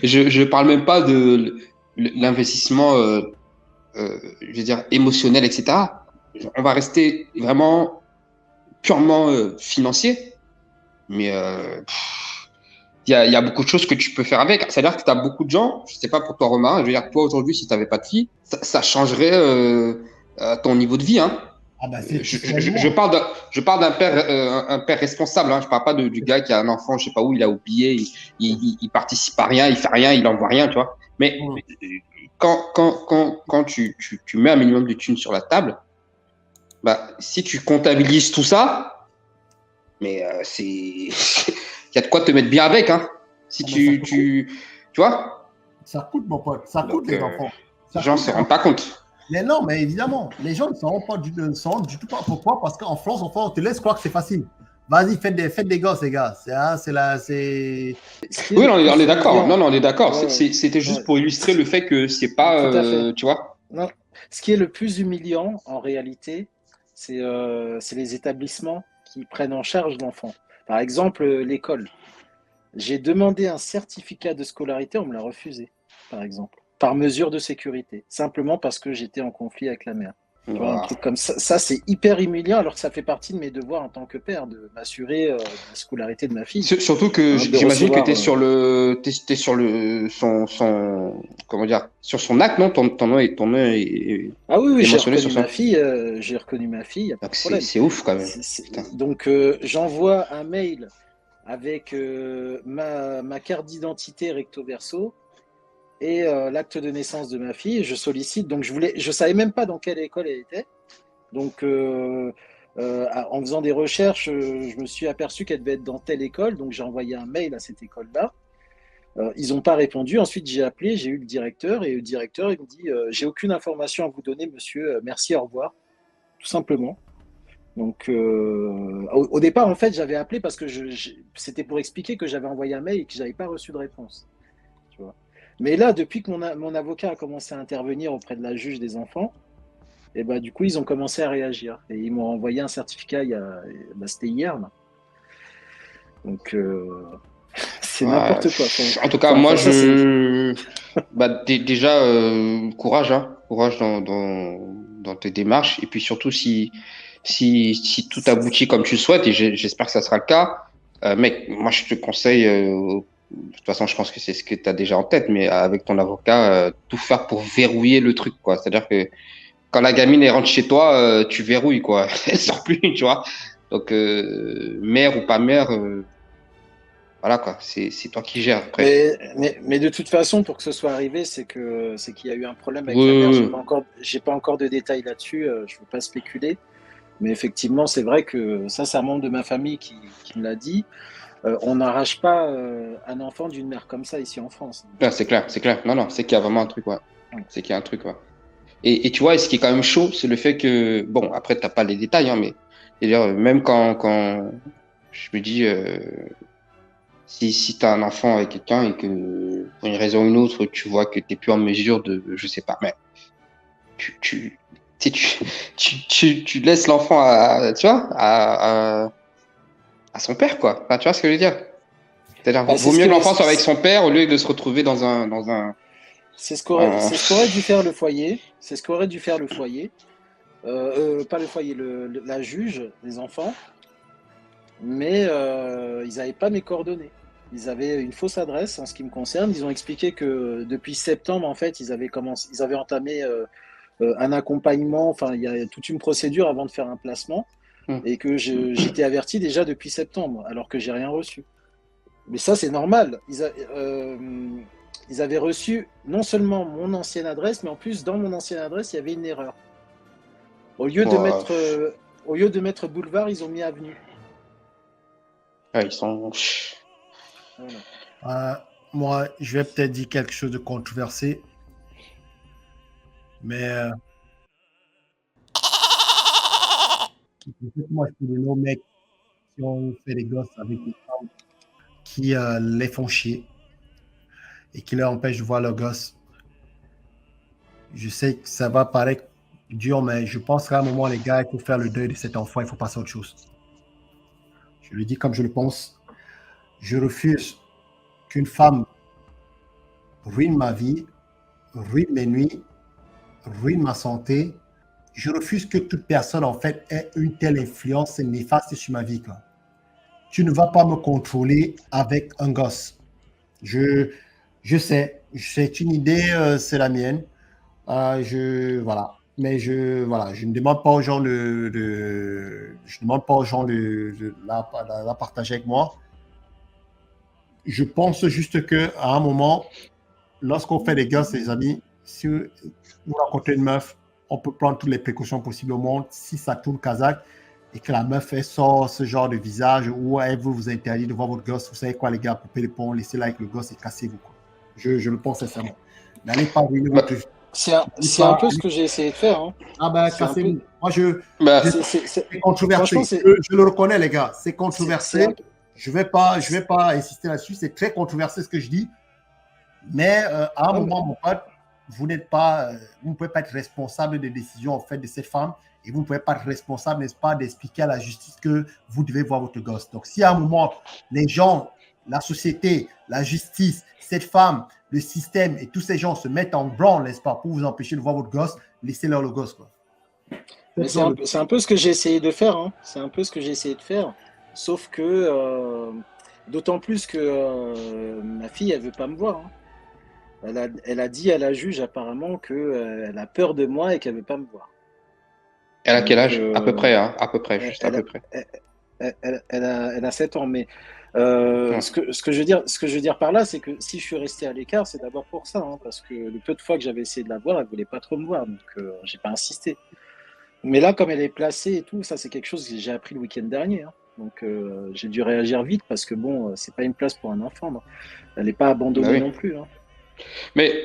S2: Je parle même pas de l'investissement, je veux dire, émotionnel, etc. On va rester vraiment purement financier, mais il y a beaucoup de choses que tu peux faire avec. C'est-à-dire que tu as beaucoup de gens, je sais pas pour toi Romain, je veux dire, toi aujourd'hui, si tu n'avais pas de fille, ça changerait ton niveau de vie. Hein.
S1: Ah bah c'est
S2: Je parle d'un père, un père responsable. Hein. Je parle pas du gars qui a un enfant, je sais pas où, il a oublié, il participe à rien, il fait rien, il envoie rien, tu vois. Mais quand tu mets un minimum de thunes sur la table, bah, si tu comptabilises tout ça, mais il y a de quoi te mettre bien avec, hein. Si tu vois,
S1: ça coûte, mon pote. Ça coûte, les enfants.
S2: Les gens ne se rendent pas compte.
S1: Mais non, mais évidemment, les gens ne s'en rendent du tout pas. Pourquoi? Parce qu'en France, on te laisse croire que c'est facile. Vas-y, faites des gosses, les gars.
S2: Oui, on est d'accord. Non, on est d'accord. C'était juste pour illustrer le fait que c'est pas, tu vois.
S3: Non. Ce qui est le plus humiliant, en réalité, c'est les établissements qui prennent en charge l'enfant. Par exemple, l'école. J'ai demandé un certificat de scolarité, on me l'a refusé, par exemple, par mesure de sécurité, simplement parce que j'étais en conflit avec la mère. Tu vois, un truc comme ça, c'est hyper humiliant, alors que ça fait partie de mes devoirs en tant que père, de m'assurer de la scolarité de ma fille.
S2: Surtout que j'imagine que tu es sur comment dire, sur son acte, non? Ton nom est
S3: Ah oui, j'ai
S2: mentionné
S3: reconnu
S2: sur
S3: ma fille, il n'y a pas de problème.
S2: C'est ouf quand même.
S3: Donc, j'envoie un mail avec ma carte d'identité recto verso et l'acte de naissance de ma fille. Je sollicite, donc je savais même pas dans quelle école elle était. Donc, en faisant des recherches, je me suis aperçu qu'elle devait être dans telle école. Donc, j'ai envoyé un mail à cette école-là. Ils n'ont pas répondu. Ensuite, j'ai appelé, j'ai eu le directeur et le directeur, il me dit j'ai aucune information à vous donner, monsieur. Merci, au revoir. Tout simplement. Donc, au départ, en fait, j'avais appelé parce que c'était pour expliquer que j'avais envoyé un mail et que je n'avais pas reçu de réponse. Tu vois. Mais là, depuis que mon avocat a commencé à intervenir auprès de la juge des enfants, et bah, du coup, ils ont commencé à réagir. Et ils m'ont envoyé un certificat, c'était hier. Là. Donc, c'est n'importe quoi.
S2: En tout cas, moi, déjà, courage, hein. Courage dans tes démarches. Et puis surtout, si tout aboutit comme tu le souhaites, et j'espère que ça sera le cas, mec, moi je te conseille, de toute façon je pense que c'est ce que tu as déjà en tête, mais avec ton avocat, tout faire pour verrouiller le truc, quoi. C'est-à-dire que quand la gamine elle rentre chez toi, tu verrouilles, quoi. Elle sort plus, tu vois. Donc, mère ou pas mère, voilà, quoi. C'est toi qui gères. Après.
S3: Mais de toute façon, pour que ce soit arrivé, c'est qu'il y a eu un problème avec la mère. J'ai pas encore de détails là-dessus, je veux pas spéculer. Mais effectivement, c'est vrai que ça c'est un membre de ma famille qui me l'a dit. On n'arrache pas un enfant d'une mère comme ça ici en France.
S2: Non, c'est clair. Non, c'est qu'il y a vraiment un truc, ouais. C'est qu'il y a un truc, ouais. Et tu vois, ce qui est quand même chaud, c'est le fait que, bon, après, t'as pas les détails, hein, mais d'ailleurs, même quand je me dis, si t'as un enfant avec quelqu'un et que, pour une raison ou une autre, tu vois que t'es plus en mesure de, je sais pas, mais tu laisses l'enfant à son père, quoi. Enfin, tu vois ce que je veux dire? C'est-à-dire, vaut mieux que l'enfant soit avec son père au lieu de se retrouver dans un...
S3: C'est ce qu'aurait dû faire le foyer. C'est ce qu'aurait dû faire le foyer. Pas le foyer, la juge des enfants. Mais ils n'avaient pas mes coordonnées. Ils avaient une fausse adresse en ce qui me concerne. Ils ont expliqué que depuis septembre, en fait, ils avaient entamé un accompagnement. Enfin, il y a toute une procédure avant de faire un placement. Et que j'étais averti déjà depuis septembre, alors que j'ai rien reçu. Mais ça, c'est normal. ils avaient reçu non seulement mon ancienne adresse, mais en plus, dans mon ancienne adresse, il y avait une erreur. Au lieu de mettre boulevard, ils ont mis avenue.
S2: Ouais, ils sont.
S3: Voilà.
S1: Moi, je vais peut-être dire quelque chose de controversé, mais moi, je connais nos mecs qui ont fait des gosses avec des femmes qui les font chier et qui leur empêchent de voir leurs gosses. Je sais que ça va paraître dur, mais je pense qu'à un moment, les gars, il faut faire le deuil de cet enfant, il faut passer à autre chose. Je le dis comme je le pense. Je refuse qu'une femme ruine ma vie, ruine mes nuits, ruine ma santé. Je refuse que toute personne, en fait, ait une telle influence néfaste sur ma vie, quoi. Tu ne vas pas me contrôler avec un gosse. Je sais, c'est une idée, c'est la mienne. Voilà. Mais je ne demande pas aux gens je demande pas aux gens de la partager avec moi. Je pense juste que à un moment, lorsqu'on fait des gosses, les amis, si vous rencontrez une meuf, on peut prendre toutes les précautions possibles au monde. Si ça tourne kazakh et que la meuf elle sort ce genre de visage ou elle vous interdit de voir votre gosse, vous savez quoi, les gars, coupez les ponts, laissez-la avec le gosse et cassez-vous, quoi. Je le pense sincèrement. N'allez pas ruiner votre vie.
S3: C'est un peu ce que j'ai essayé de faire. Hein.
S1: Ah ben, cassez-vous. Moi, c'est controversé. Je le reconnais, les gars. C'est controversé. Je vais pas insister là-dessus. C'est très controversé ce que je dis. Mais à un moment, mon pote, vous ne pouvez pas être responsable des décisions en fait de cette femme et vous ne pouvez pas être responsable, n'est-ce pas, d'expliquer à la justice que vous devez voir votre gosse. Donc, si à un moment, les gens, la société, la justice, cette femme, le système et tous ces gens se mettent en branle, n'est-ce pas, pour vous empêcher de voir votre gosse, laissez-leur le gosse, quoi.
S3: C'est un peu ce que j'ai essayé de faire. Hein. C'est un peu ce que j'ai essayé de faire. Sauf que, d'autant plus que ma fille, elle veut pas me voir. Hein. Elle a dit à la juge apparemment qu'elle a peur de moi et qu'elle veut pas me voir.
S2: Elle a quel âge? À peu près, hein, à peu près, juste à peu près.
S3: Elle a 7 ans, mais ce que je veux dire par là, c'est que si je suis resté à l'écart, c'est d'abord pour ça, hein, parce que le peu de fois que j'avais essayé de la voir, elle voulait pas trop me voir, donc j'ai pas insisté. Mais là, comme elle est placée et tout, ça c'est quelque chose que j'ai appris le week-end dernier, hein. Donc j'ai dû réagir vite parce que bon, c'est pas une place pour un enfant, non. Elle n'est pas abandonnée
S2: oui.
S3: non plus. Hein.
S2: Mais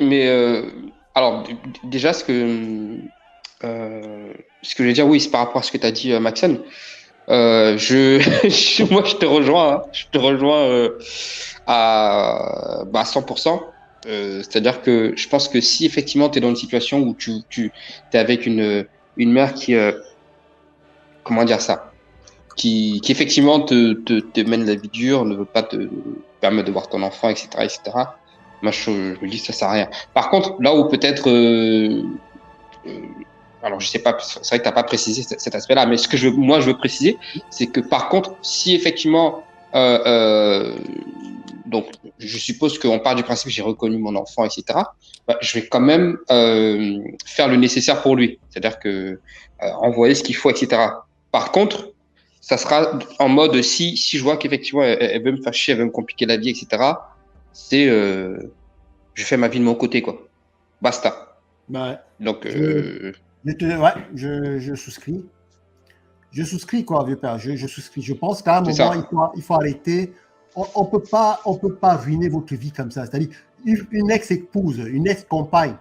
S2: alors déjà ce que je veux dire, oui, c'est par rapport à ce que tu as dit, Maxime. Moi, je te rejoins. Hein. Je te rejoins à 100%. C'est-à-dire que je pense que si effectivement tu es dans une situation où tu es avec une mère qui, comment dire ça, qui effectivement te mène la vie dure, ne veut pas te permettre de voir ton enfant, etc., etc. Moi, je me dis que ça sert à rien. Par contre, là où peut-être alors, je sais pas, c'est vrai que tu n'as pas précisé cet aspect-là, mais ce que je veux préciser, c'est que par contre, si effectivement, donc, je suppose qu'on part du principe que j'ai reconnu mon enfant, etc., je vais quand même faire le nécessaire pour lui, c'est-à-dire que envoyer ce qu'il faut, etc. Par contre, ça sera en mode si je vois qu'effectivement elle veut me faire chier, elle veut me compliquer la vie, etc., c'est je fais ma vie de mon côté, quoi. Basta.
S1: Bah,
S2: donc,
S1: je souscris. Je souscris, quoi, vieux père. Je souscris. Je pense qu'à un moment, il faut arrêter. On peut pas ruiner votre vie comme ça. C'est-à-dire, une ex-épouse, une ex-compagne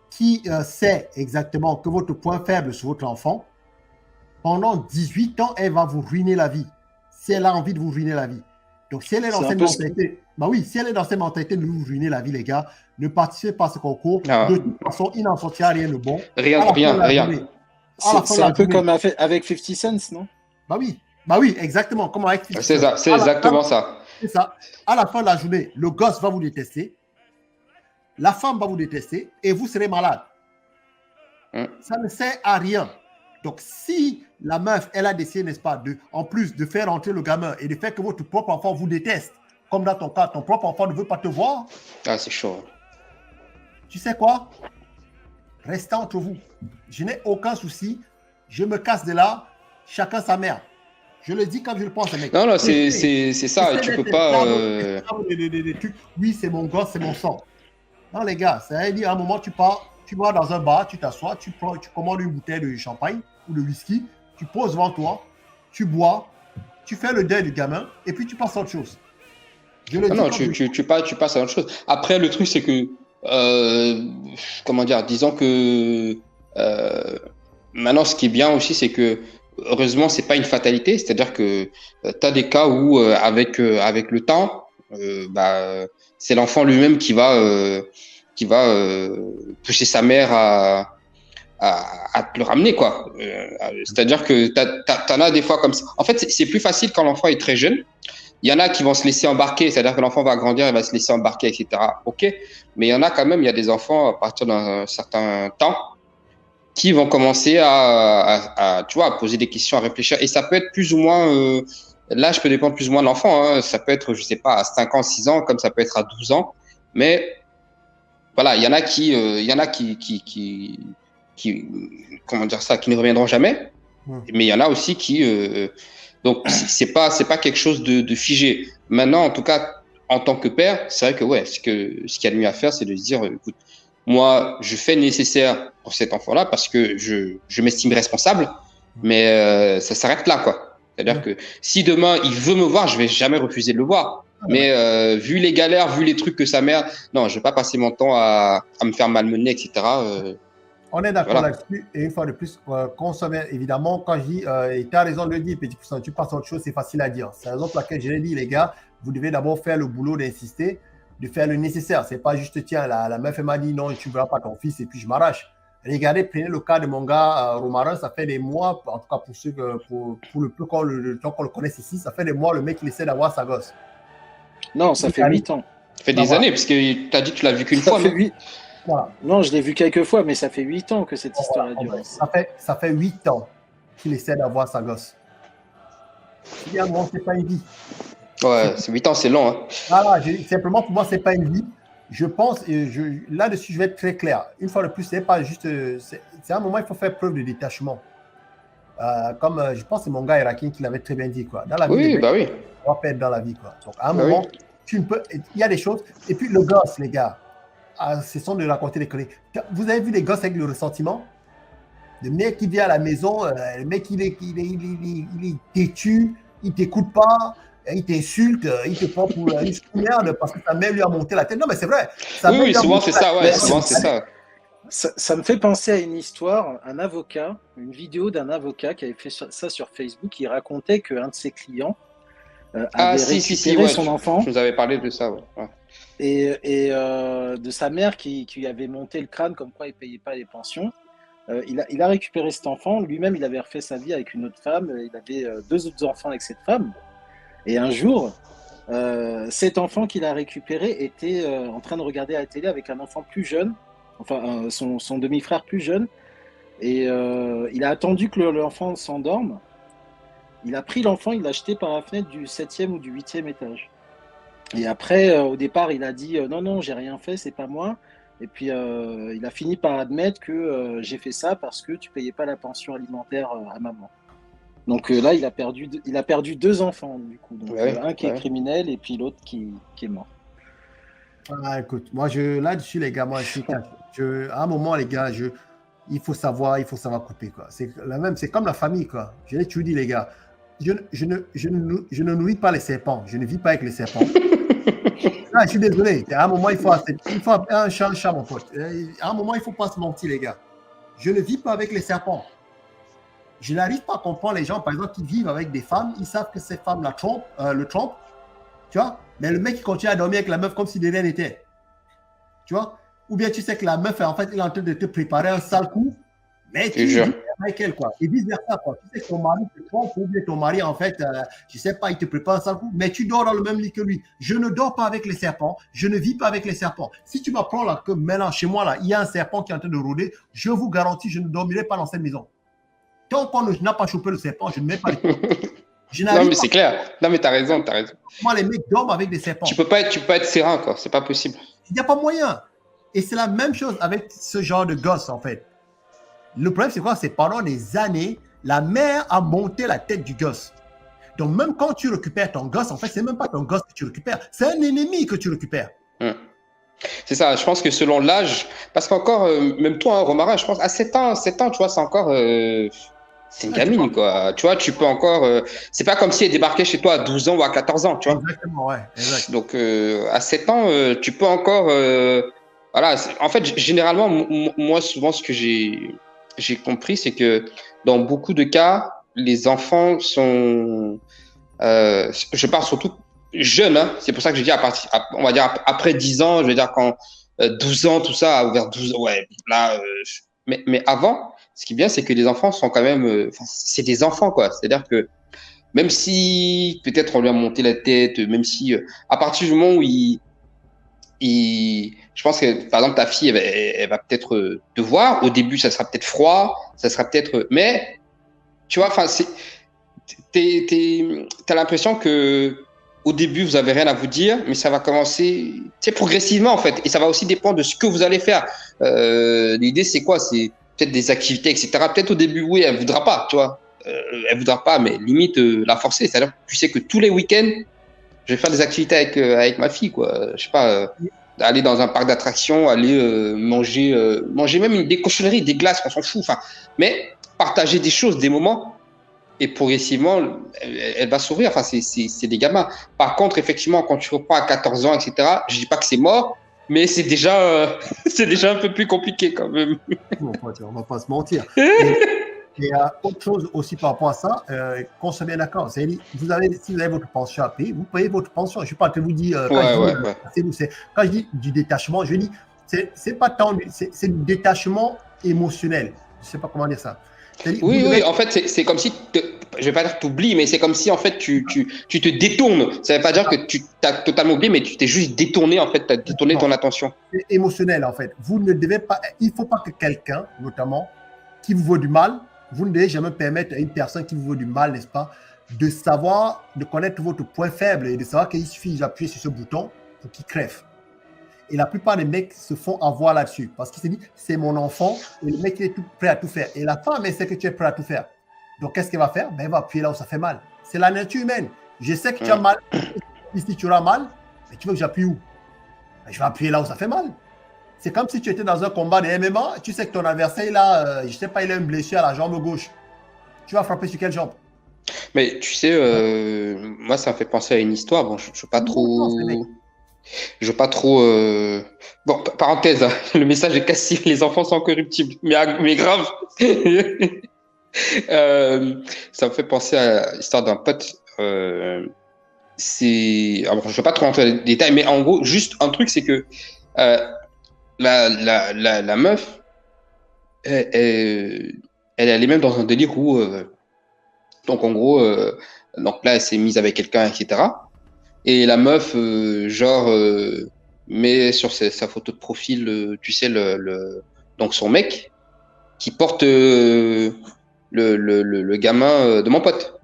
S1: qui sait exactement que votre point faible sur votre enfant, pendant 18 ans, elle va vous ruiner la vie. Si elle a envie de vous ruiner la vie. Donc, si elle est dans cette mentalité, si elle est dans cette mentalité de vous ruiner la vie, les gars, ne participez pas à ce concours.
S2: Ah.
S1: De toute façon, il n'en sortira rien de bon.
S2: Rien.
S3: C'est un peu comme avec 50 Cent, non?
S1: Bah oui, exactement. Comme avec 50 Cent.
S2: C'est exactement ça.
S1: C'est ça. À la fin de la journée, le gosse va vous détester, la femme va vous détester et vous serez malade. Ça ne sert à rien. Donc, si la meuf, elle a décidé, n'est-ce pas, en plus de faire entrer le gamin et de faire que votre propre enfant vous déteste, comme dans ton cas, ton propre enfant ne veut pas te voir.
S2: Ah, c'est chaud.
S1: Tu sais quoi? Restez entre vous. Je n'ai aucun souci. Je me casse de là. Chacun sa mère. Je le dis comme je le pense, mec.
S2: Non, c'est ça. Et tu peux pas.
S1: Oui, c'est mon gosse, c'est mon sang. Non, les gars, ça veut dire à un moment, tu vas dans un bar, tu t'assois, tu commandes une bouteille de champagne ou de whisky, tu poses devant toi, tu bois, tu fais le deuil du gamin et puis tu passes à autre chose.
S2: Non, tu passes à autre chose. Après, le truc, c'est que, comment dire, disons que maintenant, ce qui est bien aussi, c'est que, heureusement, c'est pas une fatalité. C'est-à-dire que tu as des cas où, avec le temps, c'est l'enfant lui-même qui va pousser sa mère à te le ramener, quoi. C'est-à-dire que t'en as des fois comme ça. En fait, c'est plus facile quand l'enfant est très jeune. Il y en a qui vont se laisser embarquer, c'est-à-dire que l'enfant va grandir, il va se laisser embarquer, etc. Ok, mais il y en a quand même, il y a des enfants à partir d'un certain temps qui vont commencer tu vois, à poser des questions, à réfléchir. Et ça peut être plus ou moins, l'âge peut dépendre plus ou moins de l'enfant. Hein. Ça peut être, je sais pas, à 5 ans, 6 ans, comme ça peut être à 12 ans. Mais voilà, il y en a qui comment dire ça, qui ne reviendront jamais. Mais il y en a aussi qui, donc c'est pas quelque chose de figé. Maintenant, en tout cas, en tant que père, c'est vrai que ouais, ce qu'il y a de mieux à faire, c'est de se dire, écoute, moi, je fais le nécessaire pour cet enfant-là parce que je m'estime responsable, mais ça s'arrête là, quoi. C'est-à-dire que si demain il veut me voir, je vais jamais refuser de le voir. Mais vu les galères, vu les trucs que sa mère, non, je vais pas passer mon temps à me faire malmener, etc.
S1: On est d'accord là-dessus. Et une fois de plus, consommer, évidemment, quand je dis, et tu as raison de le dire, petit pourcent, tu passes à autre chose, c'est facile à dire. C'est la raison pour laquelle je l'ai dit, les gars, vous devez d'abord faire le boulot d'insister, de faire le nécessaire. C'est pas juste, tiens, la meuf m'a dit non, tu ne verras pas ton fils et puis je m'arrache. Regardez, prenez le cas de mon gars Romarin, ça fait des mois, en tout cas pour ceux pour le peu le temps qu'on le connaisse ici, ça fait des mois, le mec, il essaie d'avoir sa gosse.
S3: Non, ça fait 8 ans.
S2: Ça fait des années, parce que tu as dit que tu l'as vu qu'une fois.
S1: Voilà.
S3: Non, je l'ai vu quelques fois, mais ça fait 8 ans que cette histoire a duré.
S1: Ça fait 8 ans qu'il essaie d'avoir sa gosse. Moi, c'est pas une vie.
S2: Ouais, 8 ans, c'est long. Hein.
S1: Voilà, simplement, pour moi, c'est pas une vie. Je pense, là-dessus, je vais être très clair. Une fois de plus, c'est pas juste. C'est un moment, il faut faire preuve de détachement. Comme je pense que c'est mon gars Irakin qui l'avait très bien dit. Quoi. Dans la vie,
S2: oui.
S1: On va perdre dans la vie. Quoi. Donc, à un moment, tu ne peux. Il y a des choses. Et puis, le gosse, les gars. Ce sont de raconter des conneries. Vous avez vu les gosses avec le ressentiment? Le mec qui vient à la maison, le mec il est têtu, il t'écoute pas, il t'insulte, il te prend pour une merde parce que sa mère lui a monté la tête. Non mais c'est vrai.
S2: Oui, souvent c'est ça. Ouais, souvent c'est ça.
S3: Ça me fait penser à une histoire, un avocat, une vidéo d'un avocat qui avait fait ça sur Facebook, qui racontait qu'un de ses clients avait récupéré son enfant.
S2: Je vous avais parlé de ça. Ouais.
S3: Et de sa mère qui avait monté le crâne comme quoi il ne payait pas les pensions. Il a récupéré cet enfant. Lui-même, il avait refait sa vie avec une autre femme. Il avait 2 autres enfants avec cette femme. Et un jour, cet enfant qu'il a récupéré était en train de regarder à la télé avec un enfant plus jeune, enfin son demi-frère plus jeune. Et il a attendu que l'enfant s'endorme. Il a pris l'enfant, il l'a jeté par la fenêtre du 7e ou du 8e étage. Et après, au départ, il a dit non, j'ai rien fait, c'est pas moi. Et puis, il a fini par admettre que j'ai fait ça parce que tu payais pas la pension alimentaire à maman. Donc là, il a perdu 2 enfants, du coup. Donc, un qui est criminel et puis l'autre qui est mort.
S1: Ah, écoute, moi, là-dessus, les gars, moi, à un moment, les gars, il faut savoir couper, quoi. C'est comme la famille, quoi. Je l'ai toujours dit, les gars. Je ne nourris pas les serpents. Je ne vis pas avec les serpents. Ah, je suis désolé. À un moment, il faut un chat, mon pote. À un moment, il ne faut pas se mentir, les gars. Je ne vis pas avec les serpents. Je n'arrive pas à comprendre les gens, par exemple, qui vivent avec des femmes. Ils savent que ces femmes le trompent. Tu vois? Mais le mec, il continue à dormir avec la meuf comme si de rien n'était. Tu vois? Ou bien tu sais que la meuf, en fait, il est en train de te préparer un sale coup. Mais tu vis avec elle, quoi. Et vice-versa, quoi. Tu sais que ton mari te trompe, ou bien ton mari, en fait, je sais pas, il te prépare un sale coup, mais tu dors dans le même lit que lui. Je ne dors pas avec les serpents, je ne vis pas avec les serpents. Si tu m'apprends là que maintenant, chez moi, là, il y a un serpent qui est en train de rôder, je vous garantis, je ne dormirai pas dans cette maison. Tant qu'on n'a pas chopé le serpent, je ne mets pas les serpents.
S2: Non, mais c'est clair. Non, mais t'as raison.
S1: Moi, les mecs dorment avec des serpents.
S2: Tu peux pas être serein, quoi. C'est pas possible.
S1: Il n'y a pas moyen. Et c'est la même chose avec ce genre de gosse, en fait. Le problème, c'est quoi? C'est pendant des années, la mère a monté la tête du gosse. Donc, même quand tu récupères ton gosse, en fait, c'est même pas ton gosse que tu récupères. C'est un ennemi que tu récupères.
S2: C'est ça, je pense que selon l'âge, parce qu'encore, même toi, hein, Romara, je pense, à 7 ans, tu vois, c'est encore, c'est une
S1: Ah, tu vois,
S2: gamine, quoi. Tu vois, tu peux encore, c'est pas comme si elle débarquait chez toi à 12 ans ou à 14 ans, tu vois.
S1: exactement, ouais, exact.
S2: Donc, à 7 ans, tu peux encore, voilà. En fait, généralement, moi, souvent, ce que j'ai compris, c'est que dans beaucoup de cas, les enfants sont, je parle surtout jeune, hein. C'est pour ça que j'ai dit on va dire après 10 ans, je vais dire quand 12 ans, tout ça, vers 12 ans, ouais, là, mais avant, ce qui est bien, c'est que les enfants sont quand même, c'est des enfants, quoi. C'est-à-dire que même si peut-être on lui a monté la tête, même si à partir du moment où je pense que par exemple ta fille, elle va peut-être te voir. Au début, ça sera peut-être froid, ça sera peut-être, mais tu vois, enfin, t'as l'impression que au début vous avez rien à vous dire, mais ça va commencer, progressivement en fait, et ça va aussi dépendre de ce que vous allez faire. L'idée c'est quoi? C'est peut-être des activités, etc. Peut-être au début, oui, elle voudra pas, tu vois, elle voudra pas, mais limite la forcer. C'est-à-dire que tu sais que tous les week-ends, je vais faire des activités avec ma fille, quoi. Je sais pas. Aller dans un parc d'attractions, aller manger même des cochonneries, des glaces, on s'en fout. Enfin, mais partager des choses, des moments, et progressivement, elle va s'ouvrir. Enfin, c'est des gamins. Par contre, effectivement, quand tu reprends à 14 ans, etc., je dis pas que c'est mort, mais c'est déjà, c'est déjà un peu plus compliqué quand même.
S1: Mon pote, on va pas se mentir. Et autre chose aussi par rapport à ça, qu'on soit bien d'accord, si vous avez votre pension à payer, vous payez votre pension. Je ne suis pas en train de vous dire, quand je dis, quand je dis du détachement, je dis, c'est pas tant, c'est du détachement émotionnel. Je ne sais pas comment dire ça.
S2: Oui, en fait, c'est comme si, je vais pas dire que tu oublies, mais c'est comme si, en fait, tu te détournes. Ça ne veut pas dire que tu t'as totalement oublié, mais tu t'es juste détourné, en fait, tu as détourné ton attention.
S1: C'est émotionnel, en fait. Vous ne devez pas, il ne faut pas que quelqu'un, notamment, qui vous veut du mal, vous ne devez jamais permettre à une personne qui vous veut du mal, n'est-ce pas, de savoir, de connaître votre point faible et de savoir qu'il suffit d'appuyer sur ce bouton pour qu'il crève. Et la plupart des mecs se font avoir là-dessus parce qu'ils se disent, c'est mon enfant, et le mec il est tout prêt à tout faire. Et la femme, elle sait que tu es prêt à tout faire. Donc, qu'est-ce qu'elle va faire? Ben, elle va appuyer là où ça fait mal. C'est la nature humaine. Je sais que tu as mal, si tu auras mal, mais tu veux que j'appuie où? Ben, je vais appuyer là où ça fait mal. C'est comme si tu étais dans un combat de MMA, tu sais que ton adversaire, là, je ne sais pas, il a une blessure à la jambe gauche. Tu vas frapper sur quelle jambe?
S2: Mais tu sais, moi, ça me fait penser à une histoire. Bon, je ne veux pas trop. Je veux pas trop. Bon, parenthèse, hein, le message est cassé. Les enfants sont corruptibles. Mais grave. Ça me fait penser à l'histoire d'un pote. Alors, je veux pas trop rentrer dans les détails, mais en gros, juste un truc, c'est que la meuf, elle allait même dans un délire où, donc en gros, donc là, elle s'est mise avec quelqu'un, etc. Et la meuf, genre, met sur sa photo de profil, tu sais, donc son mec, qui porte le gamin de mon pote.